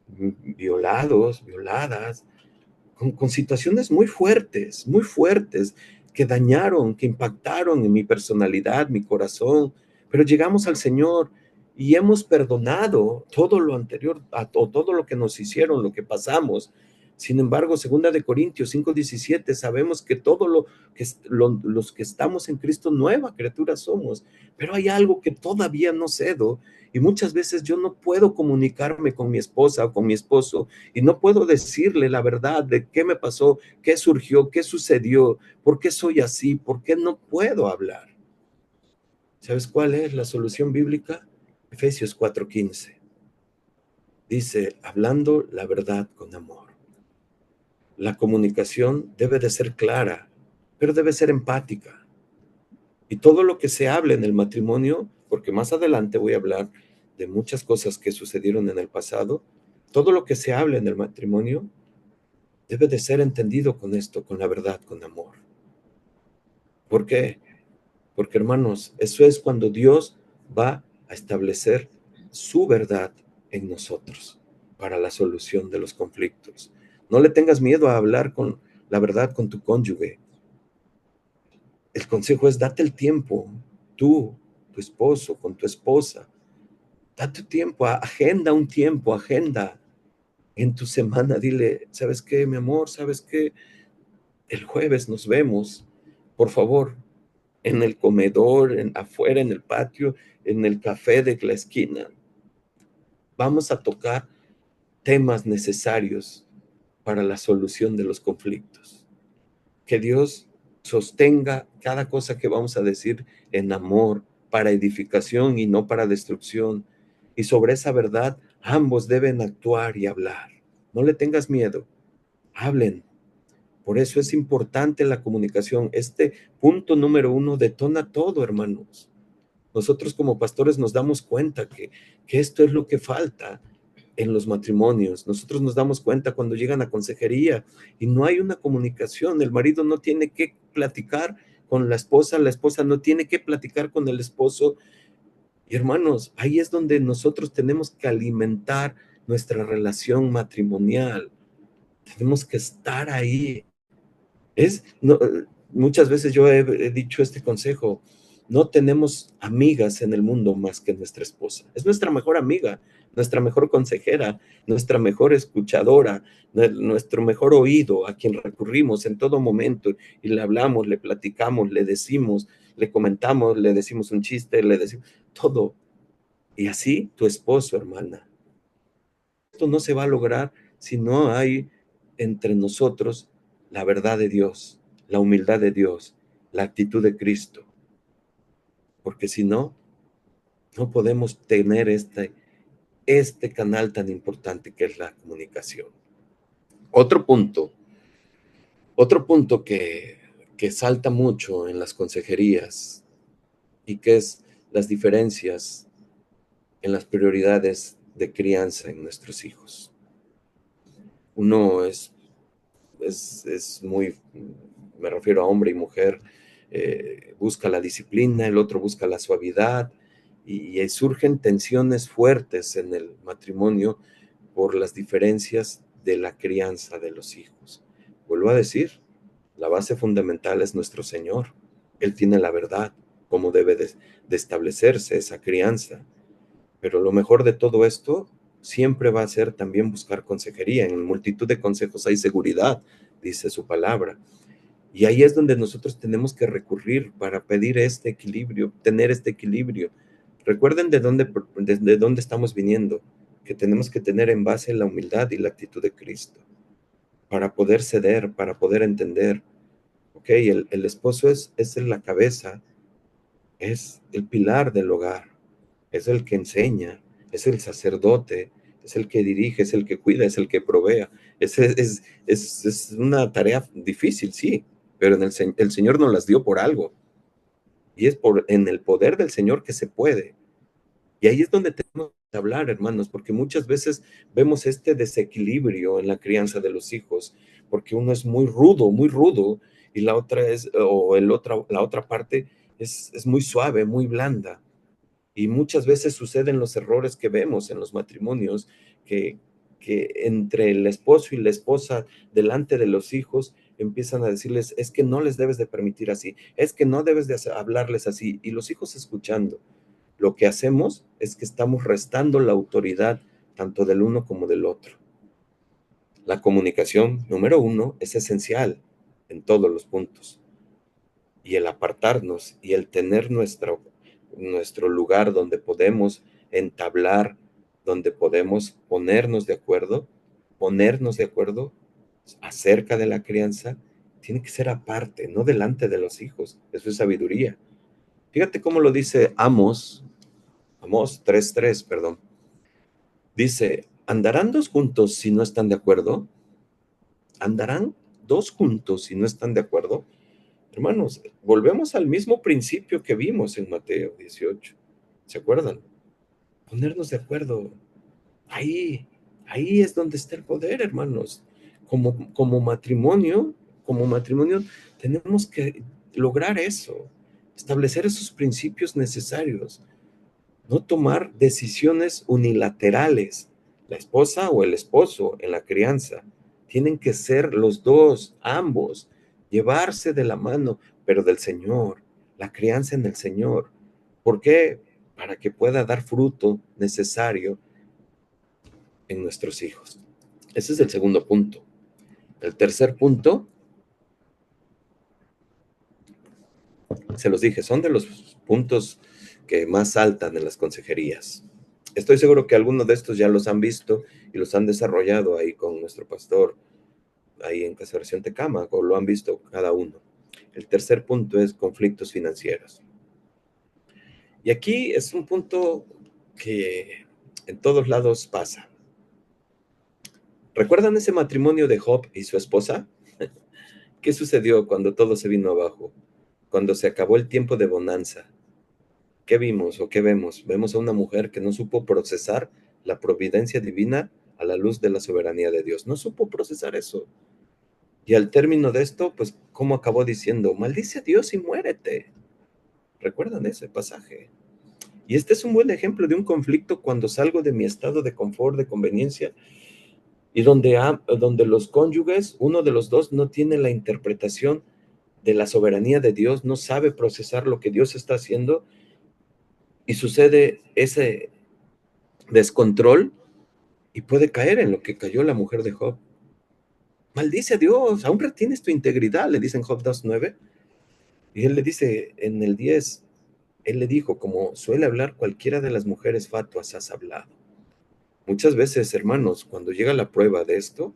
violados, violadas, con situaciones muy fuertes, que dañaron, que impactaron en mi personalidad, mi corazón, pero llegamos al Señor y hemos perdonado todo lo anterior, o todo lo que nos hicieron, lo que pasamos. Sin embargo, segunda de Corintios 5:17, sabemos que todo los que estamos en Cristo, nueva criatura somos, pero hay algo que todavía no cedo, y muchas veces yo no puedo comunicarme con mi esposa o con mi esposo y no puedo decirle la verdad de qué me pasó, qué surgió, qué sucedió, por qué soy así, por qué no puedo hablar. ¿Sabes cuál es la solución bíblica? Efesios 4:15. Dice, hablando la verdad con amor. La comunicación debe de ser clara, pero debe ser empática. Y todo lo que se hable en el matrimonio, porque más adelante voy a hablar de muchas cosas que sucedieron en el pasado, todo lo que se hable en el matrimonio debe de ser entendido con esto, con la verdad, con amor. ¿Por qué? Porque, hermanos, eso es cuando Dios va a establecer su verdad en nosotros para la solución de los conflictos. No le tengas miedo a hablar con la verdad con tu cónyuge. El consejo es date el tiempo, tú, tu esposo, con tu esposa. Date tiempo, agenda un tiempo, agenda en tu semana. Dile, ¿sabes qué, mi amor? ¿Sabes qué? El jueves nos vemos, por favor, en el comedor, afuera, en el patio, en el café de la esquina. Vamos a tocar temas necesarios para la solución de los conflictos. Que Dios sostenga cada cosa que vamos a decir en amor, para edificación y no para destrucción. Y sobre esa verdad, ambos deben actuar y hablar. No le tengas miedo, hablen. Por eso es importante la comunicación. Este punto número 1 detona todo, hermanos. Nosotros como pastores nos damos cuenta que esto es lo que falta en los matrimonios. Nosotros nos damos cuenta cuando llegan a consejería y no hay una comunicación. El marido no tiene que platicar con la esposa no tiene que platicar con el esposo. Y hermanos, ahí es donde nosotros tenemos que alimentar nuestra relación matrimonial. Tenemos que estar ahí. No, muchas veces yo he dicho este consejo, no tenemos amigas en el mundo más que nuestra esposa. Es nuestra mejor amiga, nuestra mejor consejera, nuestra mejor escuchadora, nuestro mejor oído, a quien recurrimos en todo momento y le hablamos, le platicamos, le decimos, le comentamos, le decimos un chiste, le decimos todo. Y así tu esposo, hermana. Esto no se va a lograr si no hay entre nosotros la verdad de Dios, la humildad de Dios, la actitud de Cristo. Porque si no, no podemos tener este canal tan importante que es la comunicación. Otro punto, otro punto que salta mucho en las consejerías y que es las diferencias en las prioridades de crianza en nuestros hijos. Uno es muy, me refiero a hombre y mujer, busca la disciplina, el otro busca la suavidad, y surgen tensiones fuertes en el matrimonio por las diferencias de la crianza de los hijos. Vuelvo a decir, la base fundamental es nuestro Señor. Él tiene la verdad, cómo debe de establecerse esa crianza. Pero lo mejor de todo esto siempre va a ser también buscar consejería. En multitud de consejos hay seguridad, dice su palabra. Y ahí es donde nosotros tenemos que recurrir para pedir este equilibrio, tener este equilibrio. Recuerden desde dónde estamos viniendo, que tenemos que tener en base la humildad y la actitud de Cristo, para poder ceder, para poder entender. Ok, el esposo es la cabeza, es el pilar del hogar, es el que enseña, es el sacerdote, es el que dirige, es el que cuida, es el que provea. Es una tarea difícil, sí, pero el Señor nos las dio por algo. Y es en el poder del Señor que se puede. Y ahí es donde tenemos que hablar, hermanos, porque muchas veces vemos este desequilibrio en la crianza de los hijos, porque uno es muy rudo, y la otra es, o la otra parte es muy suave, muy blanda. Y muchas veces suceden los errores que vemos en los matrimonios, que, que entre el esposo y la esposa delante de los hijos empiezan a decirles, es que no les debes de permitir así, es que no debes de hablarles así, y los hijos escuchando. Lo que hacemos es que estamos restando la autoridad tanto del uno como del otro. La comunicación, número uno, es esencial en todos los puntos. Y el apartarnos y el tener nuestro lugar donde podemos entablar, donde podemos ponernos de acuerdo acerca de la crianza, tiene que ser aparte, no delante de los hijos. Eso es sabiduría. Fíjate cómo lo dice Amós 3:3, perdón. Dice, ¿andarán dos juntos si no están de acuerdo? ¿Andarán dos juntos si no están de acuerdo? Hermanos, volvemos al mismo principio que vimos en Mateo 18. ¿Se acuerdan? Ponernos de acuerdo. Ahí, ahí es donde está el poder, hermanos. Como matrimonio, tenemos que lograr eso, establecer esos principios necesarios, no tomar decisiones unilaterales, la esposa o el esposo en la crianza. Tienen que ser los dos, ambos, llevarse de la mano, pero del Señor, la crianza en el Señor. ¿Por qué? Para que pueda dar fruto necesario en nuestros hijos. Ese es el segundo punto. El tercer punto, se los dije, son de los puntos que más saltan en las consejerías. Estoy seguro que algunos de estos ya los han visto y los han desarrollado ahí con nuestro pastor, ahí en Casa Oración Tecama, o lo han visto cada uno. El tercer punto es conflictos financieros. Y aquí es un punto que en todos lados pasa. ¿Recuerdan ese matrimonio de Job y su esposa? ¿Qué sucedió cuando todo se vino abajo? Cuando se acabó el tiempo de bonanza. ¿Qué vimos o qué vemos? Vemos a una mujer que no supo procesar la providencia divina a la luz de la soberanía de Dios. No supo procesar eso. Y al término de esto, pues, ¿cómo acabó diciendo? Maldice a Dios y muérete. ¿Recuerdan ese pasaje? Y este es un buen ejemplo de un conflicto cuando salgo de mi estado de confort, de conveniencia, y donde los cónyuges, uno de los dos, no tiene la interpretación de la soberanía de Dios, no sabe procesar lo que Dios está haciendo, y sucede ese descontrol y puede caer en lo que cayó la mujer de Job. Maldice a Dios, aún retienes tu integridad, le dicen Job 2:9. Y él le dice en el 10, él le dijo, como suele hablar cualquiera de las mujeres fatuas, has hablado. Muchas veces, hermanos, cuando llega la prueba de esto,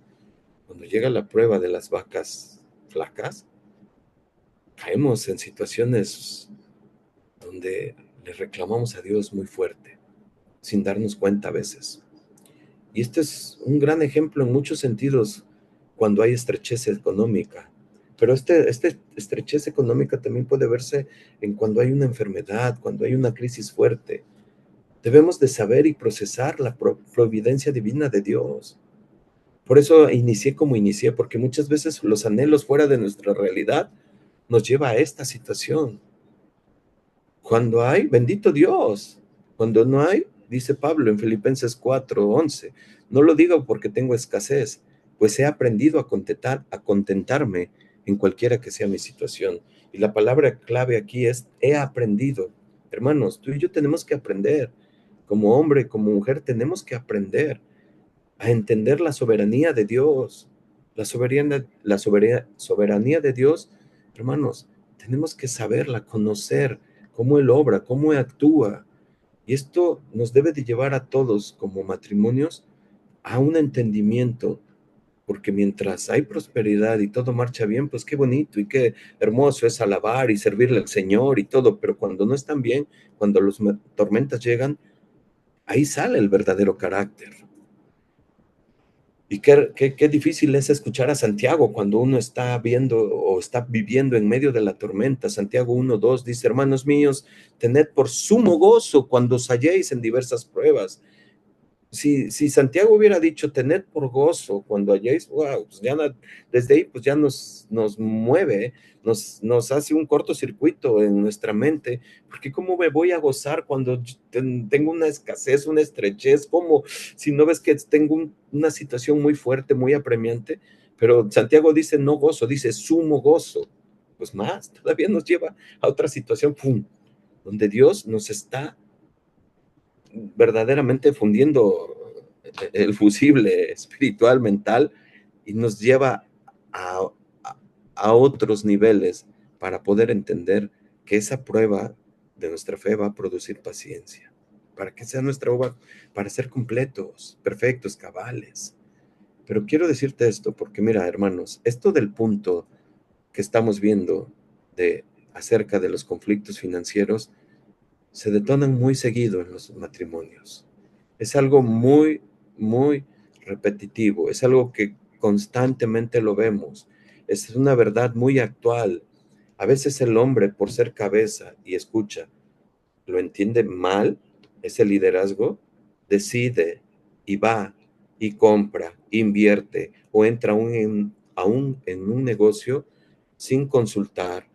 cuando llega la prueba de las vacas flacas, caemos en situaciones donde le reclamamos a Dios muy fuerte, sin darnos cuenta a veces. Y este es un gran ejemplo en muchos sentidos cuando hay estrechez económica. Pero esta estrechez económica también puede verse en cuando hay una enfermedad, cuando hay una crisis fuerte. Debemos de saber y procesar la providencia divina de Dios. Por eso inicié como inicié, porque muchas veces los anhelos fuera de nuestra realidad nos lleva a esta situación. Cuando hay, bendito Dios. Cuando no hay, dice Pablo en Filipenses 4:11, no lo digo porque tengo escasez, pues he aprendido a contentarme en cualquiera que sea mi situación. Y la palabra clave aquí es he aprendido. Hermanos, tú y yo tenemos que aprender. Como hombre, como mujer, tenemos que aprender a entender la soberanía de Dios. La soberanía de Dios, hermanos, tenemos que saberla, conocer cómo Él obra, cómo Él actúa. Y esto nos debe de llevar a todos como matrimonios a un entendimiento, porque mientras hay prosperidad y todo marcha bien, pues qué bonito y qué hermoso es alabar y servirle al Señor y todo, pero cuando no están bien, cuando las tormentas llegan, ahí sale el verdadero carácter. Y qué difícil es escuchar a Santiago cuando uno está viendo o está viviendo en medio de la tormenta. Santiago 1:2 dice, hermanos míos, tened por sumo gozo cuando os halléis en diversas pruebas. Si Santiago hubiera dicho, tened por gozo cuando halléis, wow, pues ya desde ahí pues ya nos mueve, nos hace un cortocircuito en nuestra mente, porque ¿cómo me voy a gozar cuando tengo una escasez, una estrechez? ¿Cómo? Si no ves que tengo una situación muy fuerte, muy apremiante, pero Santiago dice no gozo, dice sumo gozo, pues más, todavía nos lleva a otra situación, ¡pum!, donde Dios nos está verdaderamente fundiendo el fusible espiritual, mental, y nos lleva a, a otros niveles para poder entender que esa prueba de nuestra fe va a producir paciencia, para que sea nuestra obra, para ser completos, perfectos, cabales. Pero quiero decirte esto, porque mira, hermanos, esto del punto que estamos viendo de acerca de los conflictos financieros se detonan muy seguido en los matrimonios. Es algo muy, muy repetitivo, es algo que constantemente lo vemos, es una verdad muy actual. A veces el hombre, por ser cabeza y escucha, lo entiende mal, ese liderazgo, decide y va y compra, invierte o entra aún en un negocio sin consultar,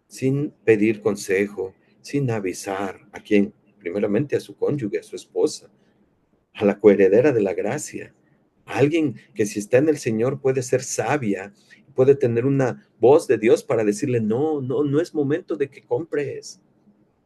sin pedir consejo, sin avisar a quién, primeramente a su cónyuge, a su esposa, a la coheredera de la gracia, a alguien que si está en el Señor puede ser sabia, puede tener una voz de Dios para decirle, no, no, no es momento de que compres,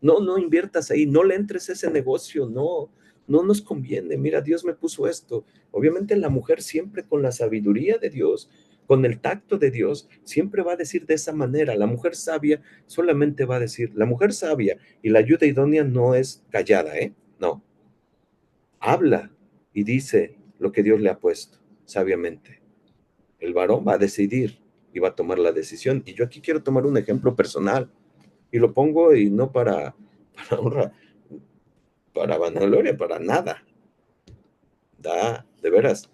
no, no inviertas ahí, no le entres a ese negocio, no, no nos conviene. Mira, Dios me puso esto. Obviamente la mujer siempre con la sabiduría de Dios, con el tacto de Dios, siempre va a decir de esa manera. La mujer sabia solamente va a decir, la mujer sabia y la ayuda idónea no es callada, ¿eh? No, habla y dice lo que Dios le ha puesto sabiamente. El varón va a decidir y va a tomar la decisión. Y yo aquí quiero tomar un ejemplo personal y lo pongo y no para honra, para vanagloria, para nada. De veras,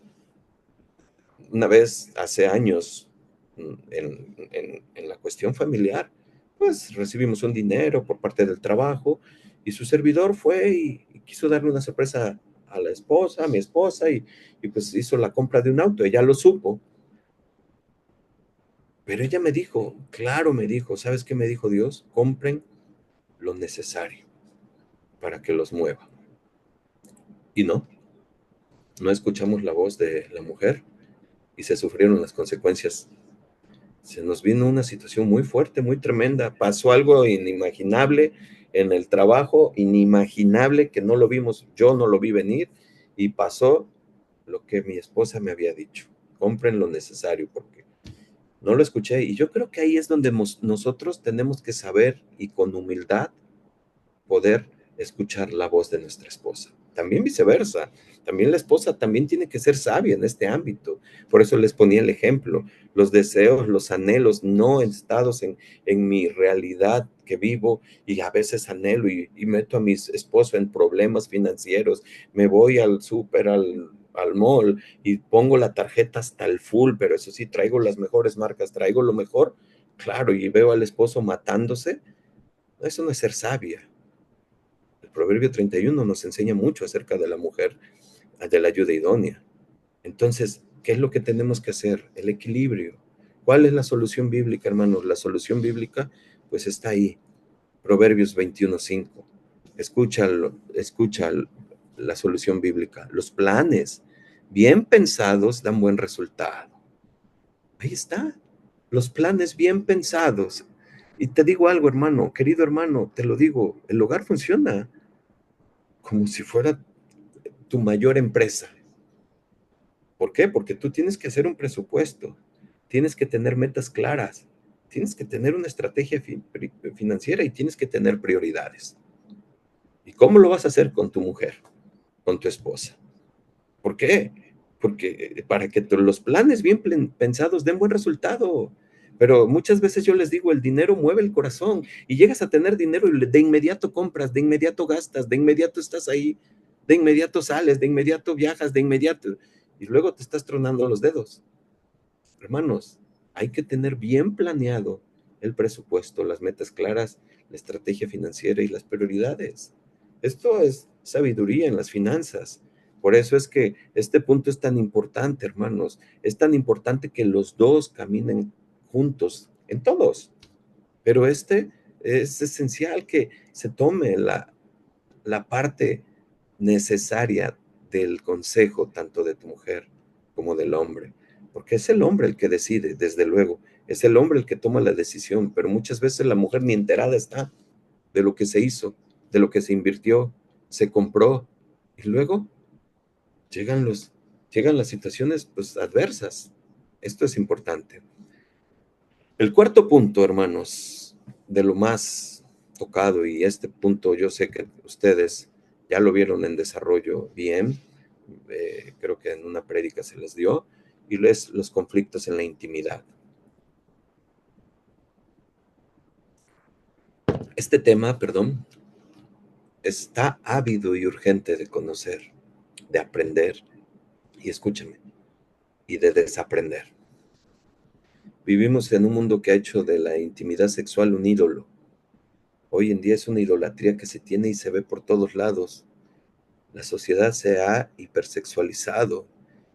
una vez hace años, en la cuestión familiar, pues recibimos un dinero por parte del trabajo y su servidor fue y quiso darle una sorpresa a la esposa, a mi esposa, y pues hizo la compra de un auto, ella lo supo, pero ella me dijo, claro, me dijo, ¿sabes qué me dijo Dios? Compren lo necesario para que los mueva. Y no escuchamos la voz de la mujer y se sufrieron las consecuencias. Se nos vino una situación muy fuerte, muy tremenda. Pasó algo inimaginable en el trabajo, inimaginable que no lo vimos, yo no lo vi venir, y pasó lo que mi esposa me había dicho. Compren lo necesario porque no lo escuché. Y yo creo que ahí es donde nosotros tenemos que saber y con humildad poder escuchar la voz de nuestra esposa. También viceversa, también la esposa también tiene que ser sabia en este ámbito. Por eso les ponía el ejemplo, los deseos, los anhelos no estados en mi realidad que vivo, y a veces anhelo y meto a mi esposo en problemas financieros, me voy al súper, al mall y pongo la tarjeta hasta el full, pero eso sí, traigo las mejores marcas, traigo lo mejor, claro, y veo al esposo matándose. Eso no es ser sabia. El Proverbio 31 nos enseña mucho acerca de la mujer, de la ayuda idónea. Entonces, ¿qué es lo que tenemos que hacer? El equilibrio. ¿Cuál es la solución bíblica, hermanos? La solución bíblica, pues está ahí. Proverbios 21:5. Escucha la solución bíblica. Los planes bien pensados dan buen resultado. Ahí está. Los planes bien pensados. Y te digo algo, hermano, querido hermano, te lo digo, el hogar funciona como si fuera tu mayor empresa. ¿Por qué? Porque tú tienes que hacer un presupuesto, tienes que tener metas claras, tienes que tener una estrategia financiera y tienes que tener prioridades. ¿Y cómo lo vas a hacer con tu mujer, con tu esposa? ¿Por qué? Porque para que los planes bien pensados den buen resultado. Pero muchas veces yo les digo, el dinero mueve el corazón y llegas a tener dinero y de inmediato compras, de inmediato gastas, de inmediato estás ahí, de inmediato sales, de inmediato viajas, de inmediato. y luego te estás tronando los dedos. Hermanos, hay que tener bien planeado el presupuesto, las metas claras, la estrategia financiera y las prioridades. Esto es sabiduría en las finanzas. Por eso es que este punto es tan importante, hermanos. Es tan importante que los dos caminen juntos en todos. Pero este es esencial que se tome la parte necesaria del consejo, tanto de tu mujer como del hombre. Porque es el hombre el que decide, desde luego. Es el hombre el que toma la decisión, pero muchas veces la mujer ni enterada está de lo que se hizo, de lo que se invirtió, se compró. Y luego llegan, llegan las situaciones pues, adversas. Esto es importante. El cuarto punto, hermanos, de lo más tocado, y este punto yo sé que ustedes ya lo vieron en desarrollo bien, creo que en una prédica se les dio, y es los conflictos en la intimidad. Este tema, perdón, está ávido y urgente de conocer, de aprender, y escúchame, y de desaprender. Vivimos en un mundo que ha hecho de la intimidad sexual un ídolo. Hoy en día es una idolatría que se tiene y se ve por todos lados. La sociedad se ha hipersexualizado.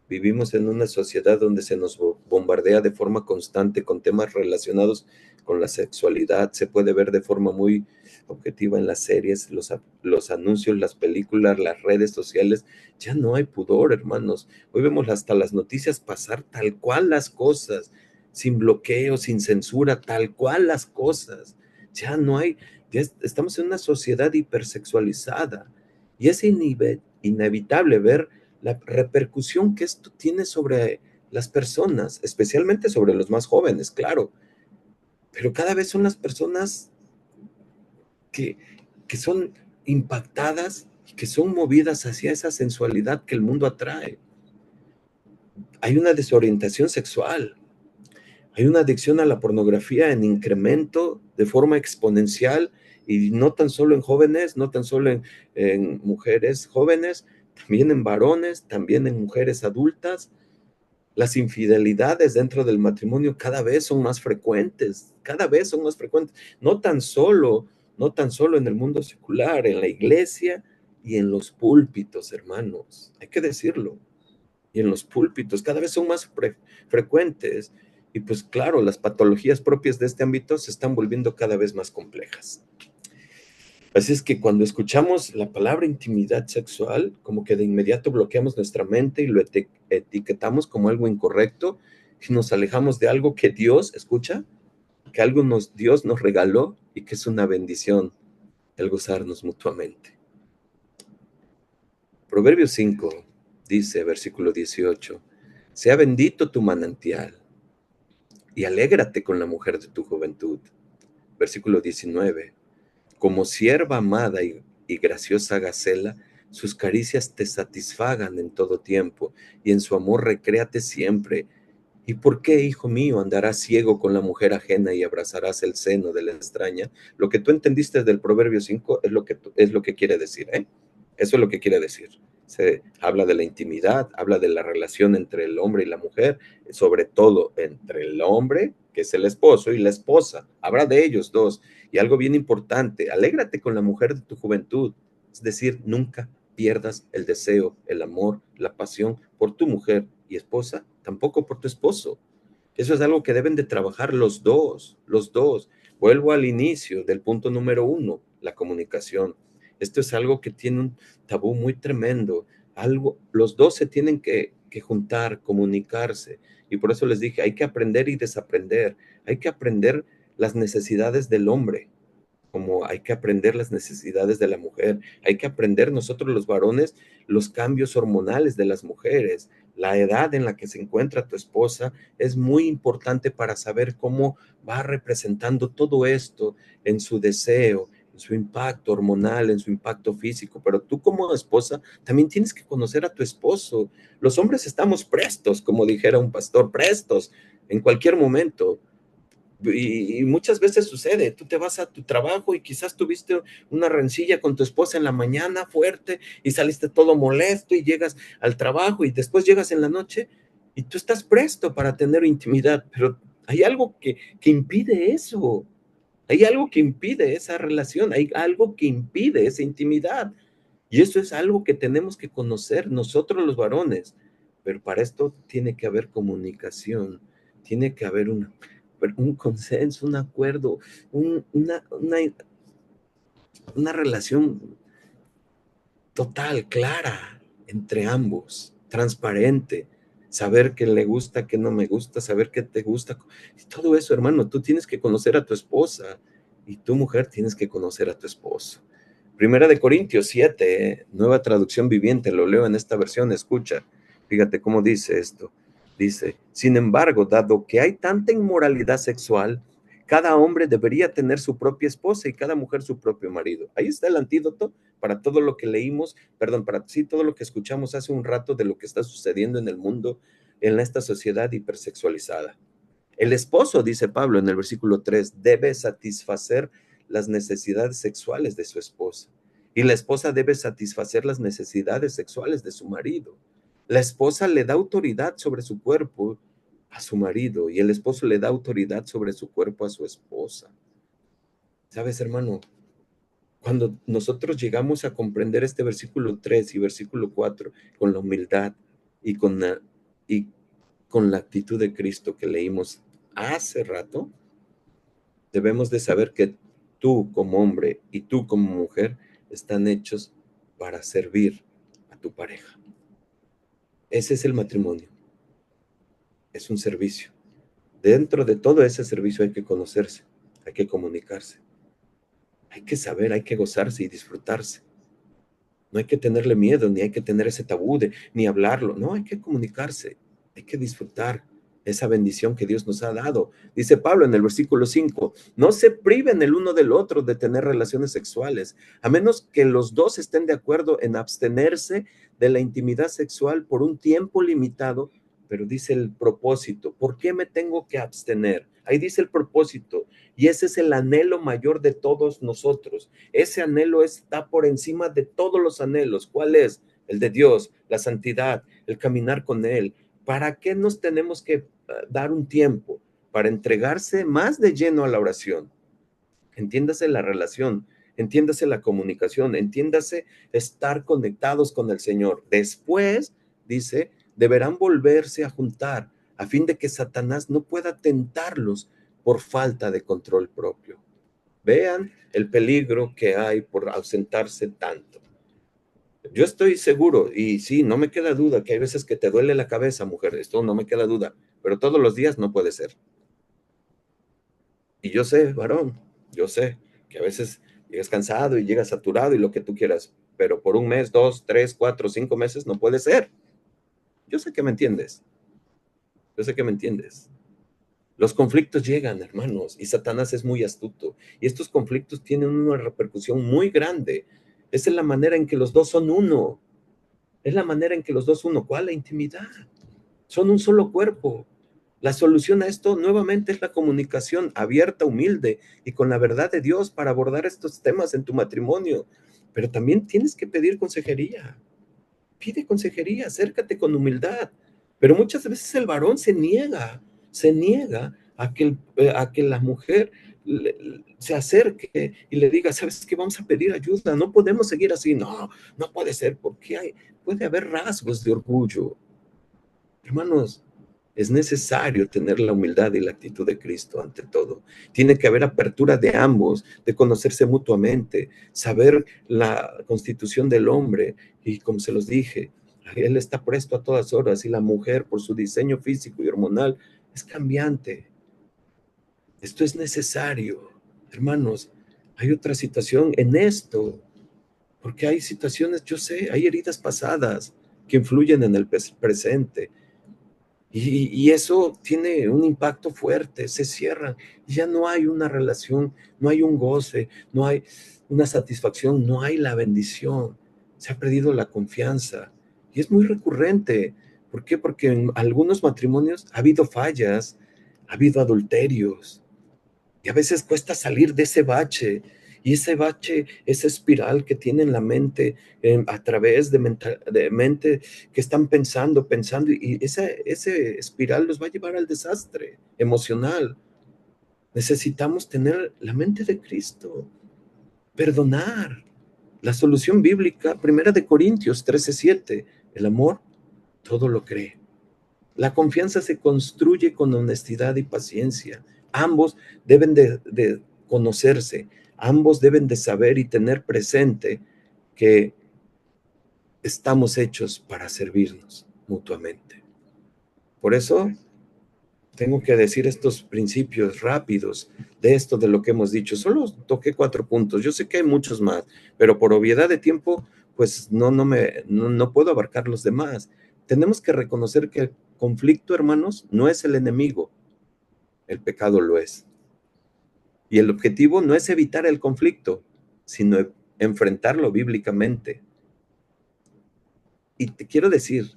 Vivimos en una sociedad donde se nos bombardea de forma constante con temas relacionados con la sexualidad. Se puede ver de forma muy objetiva en las series, los anuncios, las películas, las redes sociales. Ya no hay pudor, hermanos. Hoy vemos hasta las noticias pasar tal cual las cosas, sin bloqueo, sin censura, tal cual las cosas. Ya no hay, ya estamos en una sociedad hipersexualizada y es inevitable ver la repercusión que esto tiene sobre las personas, especialmente sobre los más jóvenes, claro, pero cada vez son las personas que, que son impactadas y que son movidas hacia esa sensualidad que el mundo atrae. Hay una desorientación sexual, hay una adicción a la pornografía en incremento de forma exponencial y no tan solo en jóvenes, no tan solo en mujeres jóvenes, también en varones, también en mujeres adultas. Las infidelidades dentro del matrimonio cada vez son más frecuentes, cada vez son más frecuentes, no tan solo en el mundo secular, en la iglesia y en los púlpitos, hermanos, hay que decirlo, y en los púlpitos cada vez son más frecuentes y pues claro, las patologías propias de este ámbito se están volviendo cada vez más complejas. Así es que cuando escuchamos la palabra intimidad sexual, como que de inmediato bloqueamos nuestra mente y lo etiquetamos como algo incorrecto y nos alejamos de algo que Dios, escucha, que Dios nos regaló y que es una bendición el gozarnos mutuamente. Proverbios 5 dice, versículo 18, sea bendito tu manantial y alégrate con la mujer de tu juventud. Versículo 19, como sierva amada y graciosa gacela, sus caricias te satisfagan en todo tiempo, y en su amor recréate siempre. ¿Y por qué, hijo mío, andarás ciego con la mujer ajena y abrazarás el seno de la extraña? Lo que tú entendiste del Proverbio 5 es lo que quiere decir, ¿eh? Eso es lo que quiere decir. Se habla de la intimidad, habla de la relación entre el hombre y la mujer, sobre todo entre el hombre, que es el esposo, y la esposa. Habla de ellos dos. Y algo bien importante, alégrate con la mujer de tu juventud. Es decir, nunca pierdas el deseo, el amor, la pasión por tu mujer y esposa, tampoco por tu esposo. Eso es algo que deben de trabajar los dos, los dos. Vuelvo al inicio del punto número 1, la comunicación. Esto es algo que tiene un tabú muy tremendo. Los dos se tienen que juntar, comunicarse. Y por eso les dije, hay que aprender y desaprender. Hay que aprender las necesidades del hombre, como hay que aprender las necesidades de la mujer, hay que aprender nosotros los varones los cambios hormonales de las mujeres, la edad en la que se encuentra tu esposa es muy importante para saber cómo va representando todo esto en su deseo, en su impacto hormonal, en su impacto físico, pero tú como esposa también tienes que conocer a tu esposo. Los hombres estamos prestos, como dijera un pastor, prestos en cualquier momento, Y muchas veces sucede, tú te vas a tu trabajo y quizás tuviste una rencilla con tu esposa en la mañana fuerte y saliste todo molesto y llegas al trabajo y después llegas en la noche y tú estás presto para tener intimidad, pero hay algo que impide eso, hay algo que impide esa relación, hay algo que impide esa intimidad. Y eso es algo que tenemos que conocer nosotros los varones. Pero para esto tiene que haber comunicación, tiene que haber un consenso, un acuerdo, una relación total, clara entre ambos, transparente, saber qué le gusta, qué no me gusta, saber qué te gusta. Y todo eso, hermano, tú tienes que conocer a tu esposa y tu mujer tienes que conocer a tu esposo. Primera de Corintios 7, nueva traducción viviente, lo leo en esta versión, escucha, fíjate cómo dice esto. Dice, sin embargo, dado que hay tanta inmoralidad sexual, cada hombre debería tener su propia esposa y cada mujer su propio marido. Ahí está el antídoto para todo lo que leímos, perdón, para sí, todo lo que escuchamos hace un rato de lo que está sucediendo en el mundo, en esta sociedad hipersexualizada. El esposo, dice Pablo en el versículo 3, debe satisfacer las necesidades sexuales de su esposa. Y la esposa debe satisfacer las necesidades sexuales de su marido. La esposa le da autoridad sobre su cuerpo a su marido y el esposo le da autoridad sobre su cuerpo a su esposa. ¿Sabes, hermano? Cuando nosotros llegamos a comprender este versículo 3 y versículo 4 con la humildad y y con la actitud de Cristo que leímos hace rato, debemos de saber que tú como hombre y tú como mujer están hechos para servir a tu pareja. Ese es el matrimonio, es un servicio. Dentro de todo ese servicio hay que conocerse, hay que comunicarse, hay que saber, hay que gozarse y disfrutarse. No hay que tenerle miedo, ni hay que tener ese tabú ni hablarlo. No, hay que comunicarse, hay que disfrutar esa bendición que Dios nos ha dado. Dice Pablo en el versículo 5, no se priven el uno del otro de tener relaciones sexuales, a menos que los dos estén de acuerdo en abstenerse de la intimidad sexual por un tiempo limitado, pero dice el propósito. ¿Por qué me tengo que abstener? Ahí dice el propósito, y ese es el anhelo mayor de todos nosotros. Ese anhelo está por encima de todos los anhelos. ¿Cuál es? El de Dios, la santidad, el caminar con Él. ¿Para qué nos tenemos que dar un tiempo? Para entregarse más de lleno a la oración. Entiéndase la relación, entiéndase la comunicación, entiéndase estar conectados con el Señor. Después, dice, deberán volverse a juntar a fin de que Satanás no pueda tentarlos por falta de control propio. Vean el peligro que hay por ausentarse tanto. Yo estoy seguro, y sí, no me queda duda, que hay veces que te duele la cabeza, mujer, esto no me queda duda, pero todos los días no puede ser. Y yo sé, varón, yo sé que a veces llegas cansado y llegas saturado y lo que tú quieras, pero por un mes, 2, 3, 4, 5 meses no puede ser. Yo sé que me entiendes, yo sé que me entiendes. Los conflictos llegan, hermanos, y Satanás es muy astuto. Y estos conflictos tienen una repercusión muy grande. Esa es la manera en que los dos son uno. Es la manera en que los dos son uno. ¿Cuál? La intimidad. Son un solo cuerpo. La solución a esto nuevamente es la comunicación abierta, humilde y con la verdad de Dios para abordar estos temas en tu matrimonio. Pero también tienes que pedir consejería. Pide consejería, acércate con humildad. Pero muchas veces el varón se niega a que la mujer se acerque y le diga, ¿sabes qué? Vamos a pedir ayuda, no podemos seguir así. No, no puede ser, porque puede haber rasgos de orgullo. Hermanos, es necesario tener la humildad y la actitud de Cristo ante todo. Tiene que haber apertura de ambos, de conocerse mutuamente, saber la constitución del hombre y como se los dije, él está presto a todas horas y la mujer por su diseño físico y hormonal es cambiante. Esto es necesario. Hermanos, hay otra situación en esto, porque hay situaciones, yo sé, hay heridas pasadas que influyen en el presente. Y eso tiene un impacto fuerte, se cierran, y ya no hay una relación, no hay un goce, no hay una satisfacción, no hay la bendición, se ha perdido la confianza. Y es muy recurrente. ¿Por qué? Porque en algunos matrimonios ha habido fallas, ha habido adulterios, Y a veces cuesta salir de ese bache. Y ese bache, esa espiral que tienen la mente a través de mente que están pensando, y ese espiral los va a llevar al desastre emocional. Necesitamos tener la mente de Cristo, perdonar. La solución bíblica, primera de Corintios 13:7, el amor todo lo cree. La confianza se construye con honestidad y paciencia. Ambos deben de conocerse, ambos deben de saber y tener presente que estamos hechos para servirnos mutuamente. Por eso tengo que decir estos principios rápidos de esto de lo que hemos dicho. Solo toqué 4 puntos. Yo sé que hay muchos más, pero por obviedad de tiempo, pues no puedo abarcar los demás. Tenemos que reconocer que el conflicto, hermanos, no es el enemigo, el pecado lo es. Y el objetivo no es evitar el conflicto, sino enfrentarlo bíblicamente. Y te quiero decir,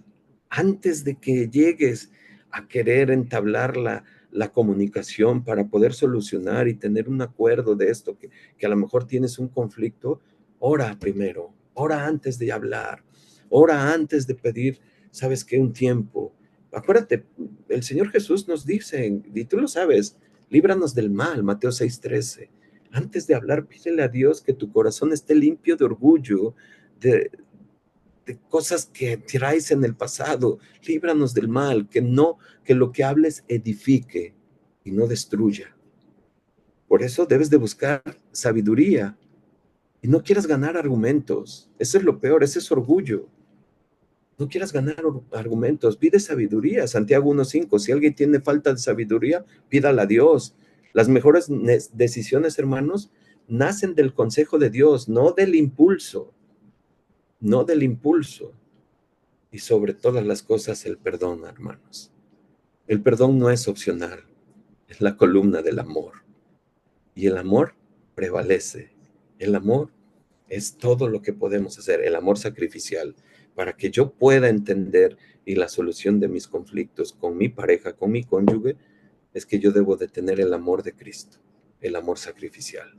antes de que llegues a querer entablar la comunicación para poder solucionar y tener un acuerdo de esto, que a lo mejor tienes un conflicto, ora primero, ora antes de hablar, ora antes de pedir, ¿sabes qué? Un tiempo. Acuérdate, el Señor Jesús nos dice, y tú lo sabes, líbranos del mal, Mateo 6:13. Antes de hablar, pídele a Dios que tu corazón esté limpio de orgullo, de cosas que tiráis en el pasado. Líbranos del mal, que lo que hables edifique y no destruya. Por eso debes de buscar sabiduría y no quieras ganar argumentos. Eso es lo peor, ese es orgullo. No quieras ganar argumentos, pide sabiduría. Santiago 1:5, si alguien tiene falta de sabiduría, pídala a Dios. Las mejores decisiones, hermanos, nacen del consejo de Dios, no del impulso, no del impulso. Y sobre todas las cosas el perdón, hermanos. El perdón no es opcional, es la columna del amor. Y el amor prevalece. El amor es todo lo que podemos hacer, el amor sacrificial, para que yo pueda entender y la solución de mis conflictos con mi pareja, con mi cónyuge, es que yo debo de tener el amor de Cristo, el amor sacrificial.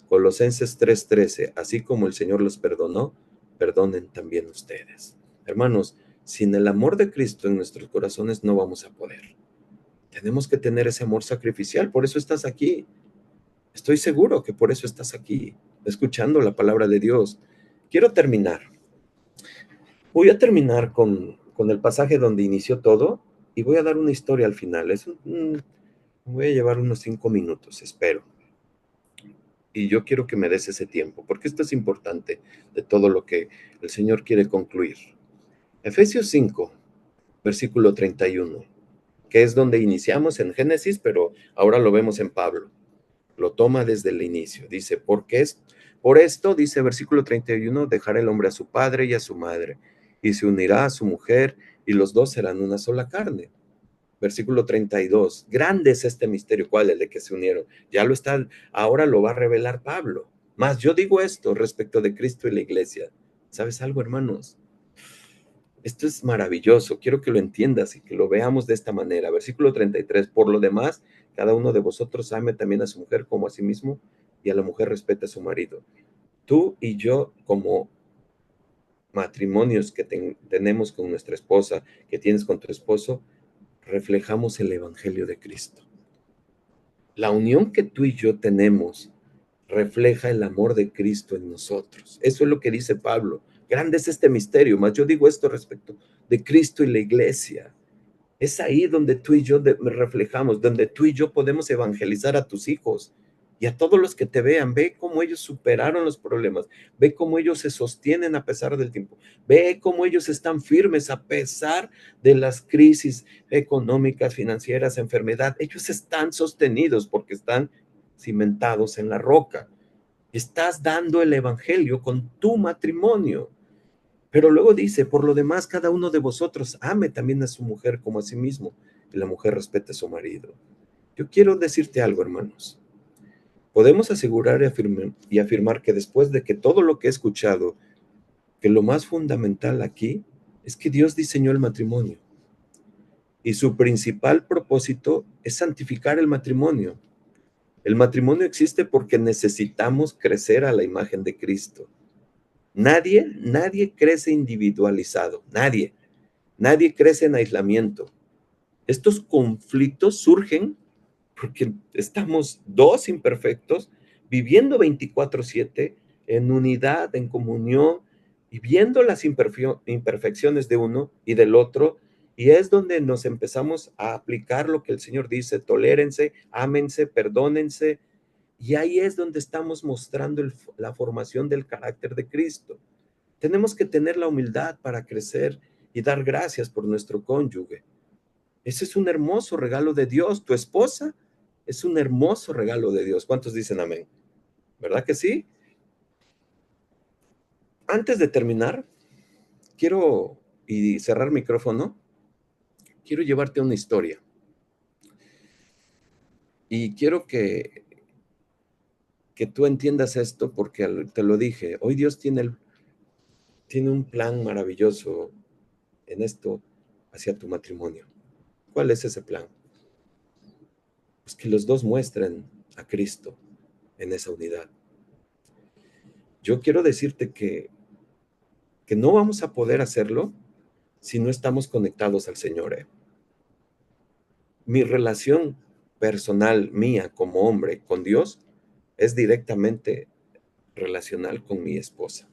Colosenses 3:13, así como el Señor los perdonó, perdonen también ustedes. Hermanos, sin el amor de Cristo en nuestros corazones no vamos a poder. Tenemos que tener ese amor sacrificial, por eso estás aquí. Estoy seguro que por eso estás aquí, escuchando la palabra de Dios. Quiero terminar. Voy a terminar con el pasaje donde inició todo y voy a dar una historia al final. Voy a llevar unos 5 minutos, espero. Y yo quiero que me des ese tiempo, porque esto es importante de todo lo que el Señor quiere concluir. Efesios 5, versículo 31, que es donde iniciamos en Génesis, pero ahora lo vemos en Pablo. Lo toma desde el inicio. Dice, por esto, dice versículo 31, dejará el hombre a su padre y a su madre, y se unirá a su mujer, y los dos serán una sola carne. Versículo 32, grande es este misterio. ¿Cuál? El de que se unieron. Ya lo está, ahora lo va a revelar Pablo. Más yo digo esto respecto de Cristo y la iglesia. ¿Sabes algo, hermanos? Esto es maravilloso. Quiero que lo entiendas y que lo veamos de esta manera. Versículo 33, por lo demás, cada uno de vosotros ame también a su mujer como a sí mismo y a la mujer respete a su marido. Tú y yo como matrimonios que tenemos con nuestra esposa, que tienes con tu esposo, reflejamos el Evangelio de Cristo. La unión que tú y yo tenemos refleja el amor de Cristo en nosotros. Eso es lo que dice Pablo. Grande es este misterio, mas yo digo esto respecto de Cristo y la iglesia. Es ahí donde tú y yo reflejamos, donde tú y yo podemos evangelizar a tus hijos y a todos los que te vean. Ve cómo ellos superaron los problemas, ve cómo ellos se sostienen a pesar del tiempo, ve cómo ellos están firmes a pesar de las crisis económicas, financieras, enfermedad. Ellos están sostenidos porque están cimentados en la roca. Estás dando el evangelio con tu matrimonio. Pero luego dice, por lo demás, cada uno de vosotros ame también a su mujer como a sí mismo, y la mujer respete a su marido. Yo quiero decirte algo, hermanos. Podemos asegurar y afirmar que después de que todo lo que he escuchado, que lo más fundamental aquí es que Dios diseñó el matrimonio. Y su principal propósito es santificar el matrimonio. El matrimonio existe porque necesitamos crecer a la imagen de Cristo. Nadie crece individualizado, nadie crece en aislamiento. Estos conflictos surgen porque estamos dos imperfectos viviendo 24/7 en unidad, en comunión y viendo las imperfecciones de uno y del otro, y es donde nos empezamos a aplicar lo que el Señor dice: tolérense, ámense, perdónense, y ahí es donde estamos mostrando la formación del carácter de Cristo. Tenemos que tener la humildad para crecer y dar gracias por nuestro cónyuge. Ese es un hermoso regalo de Dios. Tu esposa es un hermoso regalo de Dios. ¿Cuántos dicen amén? ¿Verdad que sí? Antes de terminar, quiero, y cerrar micrófono, quiero llevarte a una historia. Y quiero que tú entiendas esto porque te lo dije, hoy Dios tiene un plan maravilloso en esto hacia tu matrimonio. ¿Cuál es ese plan? Pues que los dos muestren a Cristo en esa unidad. Yo quiero decirte que no vamos a poder hacerlo si no estamos conectados al Señor. Mi relación personal mía como hombre con Dios es directamente relacional con mi esposa.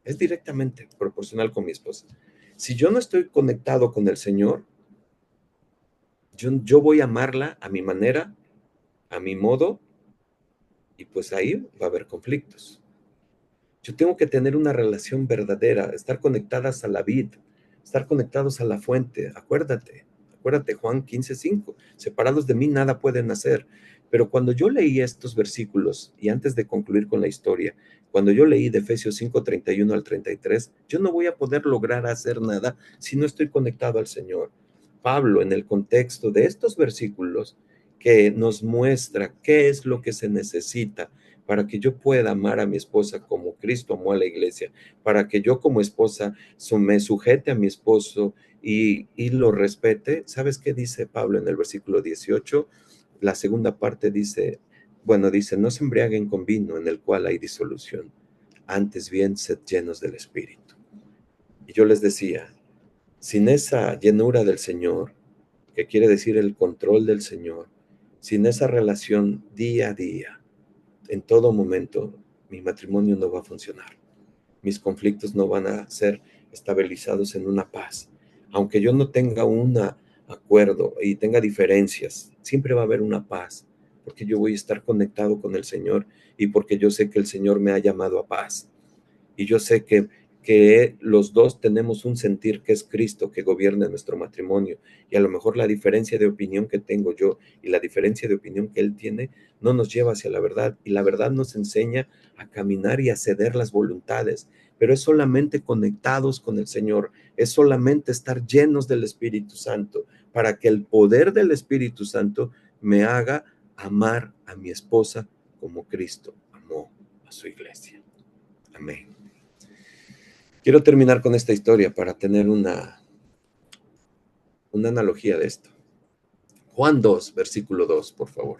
Es directamente proporcional con mi esposa. Si yo no estoy conectado con el Señor, yo voy a amarla a mi manera, a mi modo, y pues ahí va a haber conflictos. Yo tengo que tener una relación verdadera, estar conectadas a la vid, estar conectados a la fuente. Acuérdate, Juan 15:5, separados de mí nada pueden hacer. Pero cuando yo leí estos versículos, y antes de concluir con la historia, cuando yo leí de Efesios 5:31 al 33, yo no voy a poder lograr hacer nada si no estoy conectado al Señor. Pablo, en el contexto de estos versículos, que nos muestra qué es lo que se necesita para que yo pueda amar a mi esposa como Cristo amó a la iglesia, para que yo como esposa me sujete a mi esposo y lo respete. ¿Sabes qué dice Pablo en el versículo 18? La segunda parte dice, dice, no se embriaguen con vino en el cual hay disolución, antes bien sed llenos del Espíritu. Y yo les decía, sin esa llenura del Señor, que quiere decir el control del Señor, sin esa relación día a día, en todo momento, mi matrimonio no va a funcionar. Mis conflictos no van a ser estabilizados en una paz. Aunque yo no tenga un acuerdo y tenga diferencias, siempre va a haber una paz, porque yo voy a estar conectado con el Señor y porque yo sé que el Señor me ha llamado a paz. Y yo sé que los dos tenemos un sentir que es Cristo que gobierna nuestro matrimonio. Y a lo mejor la diferencia de opinión que tengo yo y la diferencia de opinión que él tiene no nos lleva hacia la verdad. Y la verdad nos enseña a caminar y a ceder las voluntades. Pero es solamente conectados con el Señor, es solamente estar llenos del Espíritu Santo para que el poder del Espíritu Santo me haga amar a mi esposa como Cristo amó a su iglesia. Amén. Quiero terminar con esta historia para tener una analogía de esto. Juan 2, versículo 2, por favor.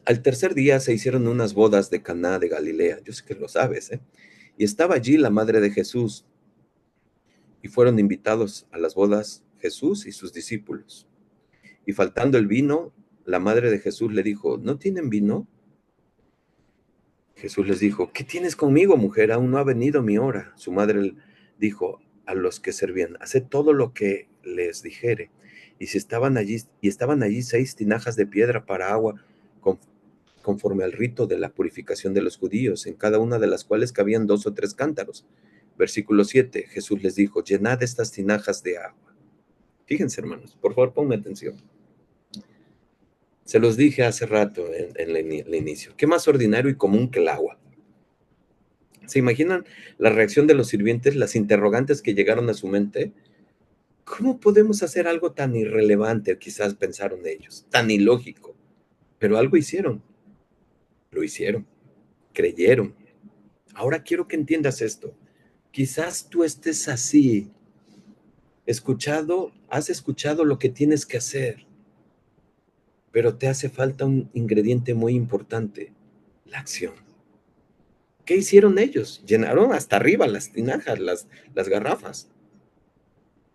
Al tercer día se hicieron unas bodas de Caná de Galilea. Yo sé que lo sabes, ¿eh? Y estaba allí la madre de Jesús. Y fueron invitados a las bodas Jesús y sus discípulos. Y faltando el vino, la madre de Jesús le dijo, ¿no tienen vino? Jesús les dijo, ¿qué tienes conmigo, mujer? Aún no ha venido mi hora. Su madre dijo a los que servían, haced todo lo que les dijere. Y estaban allí 6 tinajas de piedra para agua, conforme al rito de la purificación de los judíos, en cada una de las cuales cabían 2 o 3 cántaros. Versículo 7, Jesús les dijo, llenad estas tinajas de agua. Fíjense, hermanos, por favor, pongan atención. Se los dije hace rato en el inicio. ¿Qué más ordinario y común que el agua? ¿Se imaginan la reacción de los sirvientes, las interrogantes que llegaron a su mente? ¿Cómo podemos hacer algo tan irrelevante? Quizás pensaron ellos, tan ilógico, pero algo hicieron, lo hicieron, creyeron. Ahora quiero que entiendas esto. Quizás tú estés así, has escuchado lo que tienes que hacer, pero te hace falta un ingrediente muy importante, la acción. ¿Qué hicieron ellos? Llenaron hasta arriba las tinajas, las garrafas.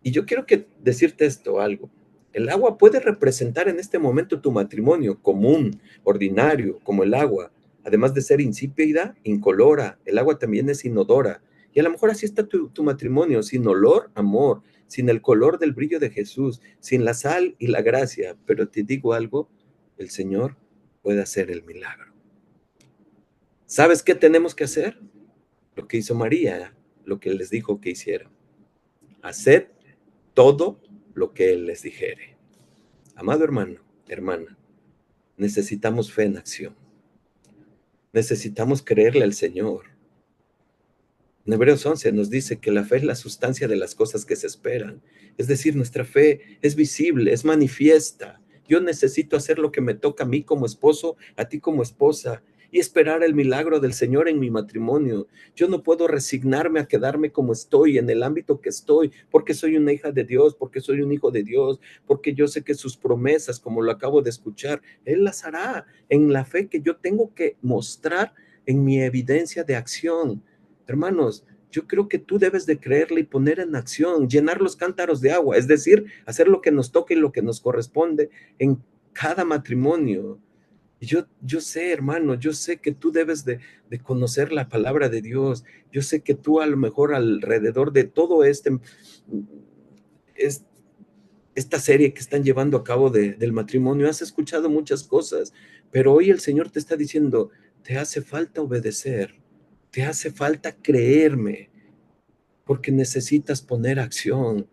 Y yo quiero decirte esto, algo. El agua puede representar en este momento tu matrimonio común, ordinario, como el agua. Además de ser insípida, incolora. El agua también es inodora. Y a lo mejor así está tu matrimonio, sin olor, amor, sin el color del brillo de Jesús, sin la sal y la gracia. Pero te digo algo, el Señor puede hacer el milagro. ¿Sabes qué tenemos que hacer? Lo que hizo María, lo que Él les dijo que hicieran. Haced todo lo que Él les dijere. Amado hermano, hermana, necesitamos fe en acción. Necesitamos creerle al Señor. En Hebreos 11 nos dice que la fe es la sustancia de las cosas que se esperan. Es decir, nuestra fe es visible, es manifiesta. Yo necesito hacer lo que me toca a mí como esposo, a ti como esposa, y esperar el milagro del Señor en mi matrimonio. Yo no puedo resignarme a quedarme como estoy, en el ámbito que estoy, porque soy una hija de Dios, porque soy un hijo de Dios, porque yo sé que sus promesas, como lo acabo de escuchar, Él las hará en la fe que yo tengo que mostrar en mi evidencia de acción. Hermanos, yo creo que tú debes de creerle y poner en acción, llenar los cántaros de agua, es decir, hacer lo que nos toque y lo que nos corresponde en cada matrimonio. Y yo sé, hermano, yo sé que tú debes de conocer la palabra de Dios. Yo sé que tú a lo mejor alrededor de todo es, esta serie que están llevando a cabo del matrimonio, has escuchado muchas cosas, pero hoy el Señor te está diciendo, te hace falta obedecer, te hace falta creerme, porque necesitas poner acción.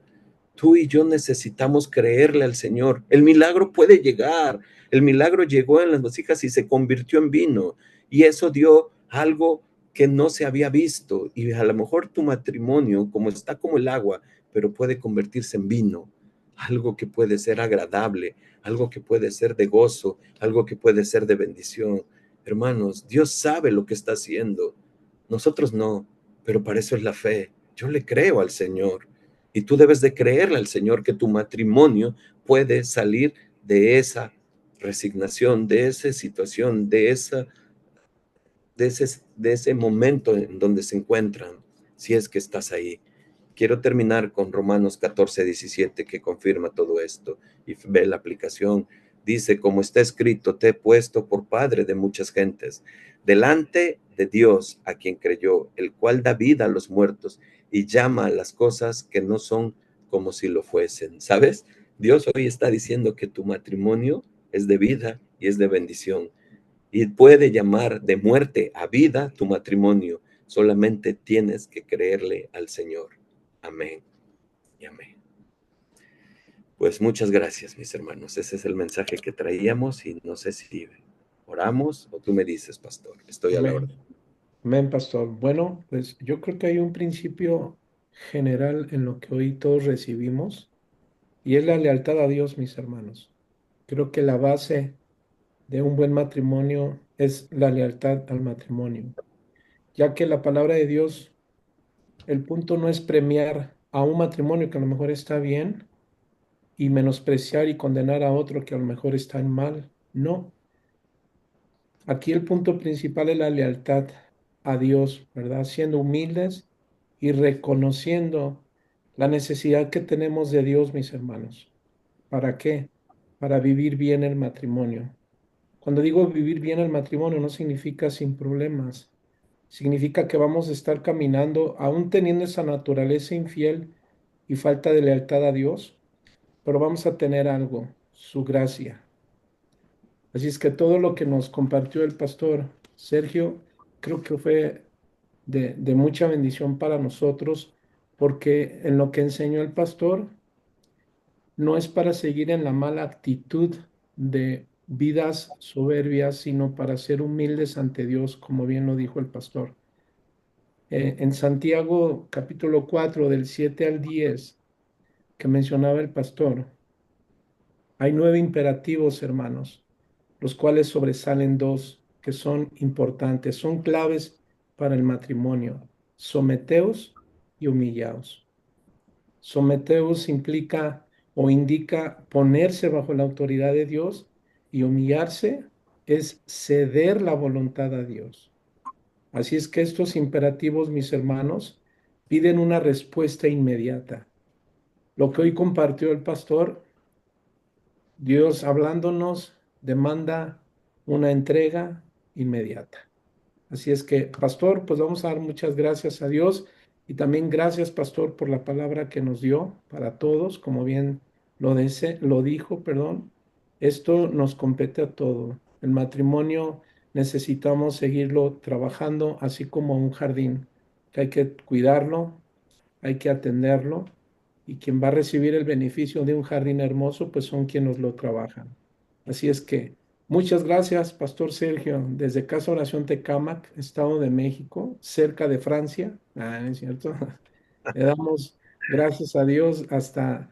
Tú y yo necesitamos creerle al Señor. El milagro puede llegar. El milagro llegó en las vasijas y se convirtió en vino. Y eso dio algo que no se había visto. Y a lo mejor tu matrimonio, como está como el agua, pero puede convertirse en vino. Algo que puede ser agradable, algo que puede ser de gozo, algo que puede ser de bendición. Hermanos, Dios sabe lo que está haciendo. Nosotros no, pero para eso es la fe. Yo le creo al Señor. Y tú debes de creerle al Señor que tu matrimonio puede salir de esa resignación, de esa situación, de ese momento en donde se encuentran, si es que estás ahí. Quiero terminar con Romanos 14:17 que confirma todo esto y ve la aplicación. Dice, como está escrito, te he puesto por padre de muchas gentes, delante de Dios a quien creyó, el cual da vida a los muertos y llama a las cosas que no son como si lo fuesen. ¿Sabes? Dios hoy está diciendo que tu matrimonio es de vida y es de bendición y puede llamar de muerte a vida tu matrimonio. Solamente tienes que creerle al Señor. Amén y amén. Pues muchas gracias, mis hermanos. Ese es el mensaje que traíamos y no sé si oramos o tú me dices, pastor. Estoy a la Amén. orden. Amén, pastor. Bueno, pues yo creo que hay un principio general en lo que hoy todos recibimos y es la lealtad a Dios, mis hermanos. Creo que la base de un buen matrimonio es la lealtad al matrimonio, ya que la palabra de Dios, el punto no es premiar a un matrimonio que a lo mejor está bien y menospreciar y condenar a otro que a lo mejor está en mal. No, aquí el punto principal es la lealtad a Dios, ¿verdad? Siendo humildes y reconociendo la necesidad que tenemos de Dios, mis hermanos. ¿Para qué? Para vivir bien el matrimonio. Cuando digo vivir bien el matrimonio, no significa sin problemas. Significa que vamos a estar caminando, aún teniendo esa naturaleza infiel y falta de lealtad a Dios, pero vamos a tener algo, su gracia. Así es que todo lo que nos compartió el pastor Sergio, creo que fue de mucha bendición para nosotros, porque en lo que enseñó el pastor no es para seguir en la mala actitud de vidas soberbias, sino para ser humildes ante Dios, como bien lo dijo el pastor. En Santiago capítulo 4 del 7 al 10 que mencionaba el pastor, hay 9 imperativos, hermanos, los cuales sobresalen dos que son importantes, son claves para el matrimonio. Someteos y humillaos. Someteos implica o indica ponerse bajo la autoridad de Dios y humillarse es ceder la voluntad a Dios. Así es que estos imperativos, mis hermanos, piden una respuesta inmediata. Lo que hoy compartió el pastor, Dios hablándonos, demanda una entrega inmediata. Así es que, pastor, pues vamos a dar muchas gracias a Dios y también gracias, pastor, por la palabra que nos dio para todos, como bien lo dijo, perdón. Esto nos compete a todo. El matrimonio necesitamos seguirlo trabajando, así como un jardín, que hay que cuidarlo, hay que atenderlo y quien va a recibir el beneficio de un jardín hermoso, pues son quienes lo trabajan. Así es que muchas gracias, Pastor Sergio, desde Casa Oración Tecámac, Estado de México, cerca de Francia. Ah, ¿no es cierto? Le damos gracias a Dios hasta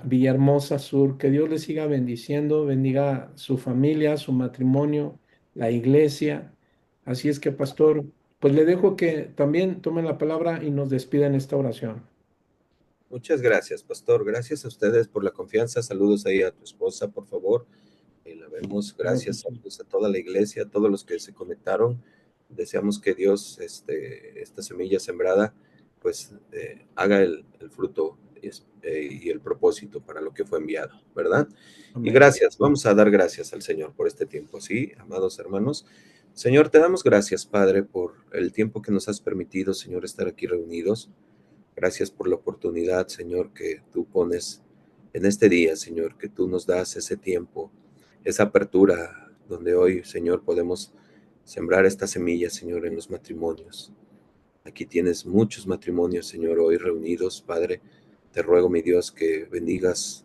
Villahermosa Sur. Que Dios le siga bendiciendo, bendiga su familia, su matrimonio, la iglesia. Así es que, pastor, pues le dejo que también tomen la palabra y nos despida en esta oración. Muchas gracias, pastor. Gracias a ustedes por la confianza. Saludos ahí a tu esposa, por favor. La vemos. Claro que Gracias sí. a toda la iglesia, a todos los que se conectaron. Deseamos que Dios, esta semilla sembrada, pues haga el fruto y el propósito para lo que fue enviado, ¿verdad? Y Amén. gracias, vamos a dar gracias al Señor por este tiempo, ¿sí? Amados hermanos, Señor, te damos gracias, Padre, por el tiempo que nos has permitido, Señor, estar aquí reunidos. Gracias por la oportunidad, Señor, que tú pones en este día, Señor, que tú nos das ese tiempo, esa apertura donde hoy, Señor, podemos sembrar esta semilla, Señor, en los matrimonios. Aquí tienes muchos matrimonios, Señor, hoy reunidos, Padre. Te ruego, mi Dios, que bendigas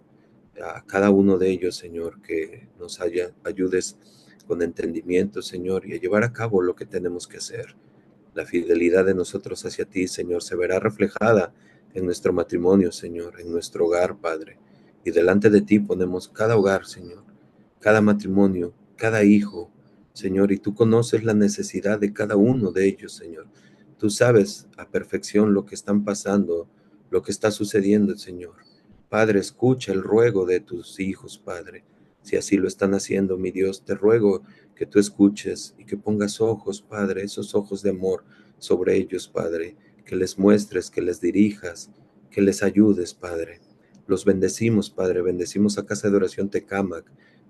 a cada uno de ellos, Señor, que nos ayudes con entendimiento, Señor, y a llevar a cabo lo que tenemos que hacer. La fidelidad de nosotros hacia ti, Señor, se verá reflejada en nuestro matrimonio, Señor, en nuestro hogar, Padre. Y delante de ti ponemos cada hogar, Señor, cada matrimonio, cada hijo, Señor, y tú conoces la necesidad de cada uno de ellos, Señor. Tú sabes a perfección lo que están pasando, lo que está sucediendo, Señor. Padre, escucha el ruego de tus hijos, Padre. Si así lo están haciendo, mi Dios, te ruego que tú escuches y que pongas ojos, Padre, esos ojos de amor sobre ellos, Padre, que les muestres, que les dirijas, que les ayudes, Padre. Los bendecimos, Padre, bendecimos a Casa de Oración Tecámac,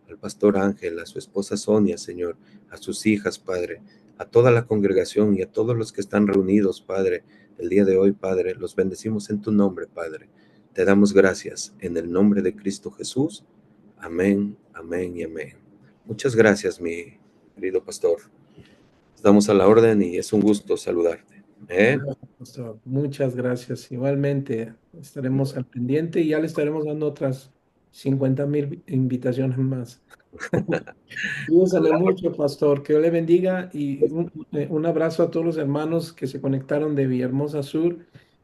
al pastor Ángel, a su esposa Sonia, Señor, a sus hijas, Padre, a toda la congregación y a todos los que están reunidos, Padre, el día de hoy, Padre, los bendecimos en tu nombre, Padre. Te damos gracias en el nombre de Cristo Jesús. Amén, amén y amén. Muchas gracias, mi querido pastor. Estamos a la orden y es un gusto saludarte. ¿Eh? Pastor, muchas gracias. Igualmente, estaremos al pendiente y ya le estaremos dando otras 50,000 invitaciones más. Cuídese mucho, pastor. Que Dios le bendiga y un abrazo a todos los hermanos que se conectaron de Villahermosa Sur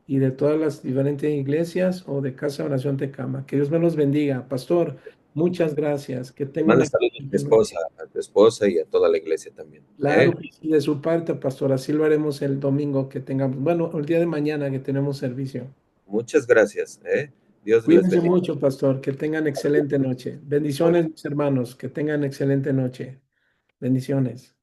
y de todas las diferentes iglesias o de Casa Oración Tecama. Que Dios me los bendiga. Pastor, muchas gracias. Que tenga Manda una saludos excelente noche. a tu esposa y a toda la iglesia también. ¿Eh? Claro que sí, de su parte, pastor. Así lo haremos el domingo que tengamos, bueno, el día de mañana que tenemos servicio. Muchas gracias. ¿Eh? Dios les Cuídense bendiga. mucho, pastor. Que tengan excelente noche. Igual. Bendiciones, mis hermanos. Que tengan excelente noche. Bendiciones.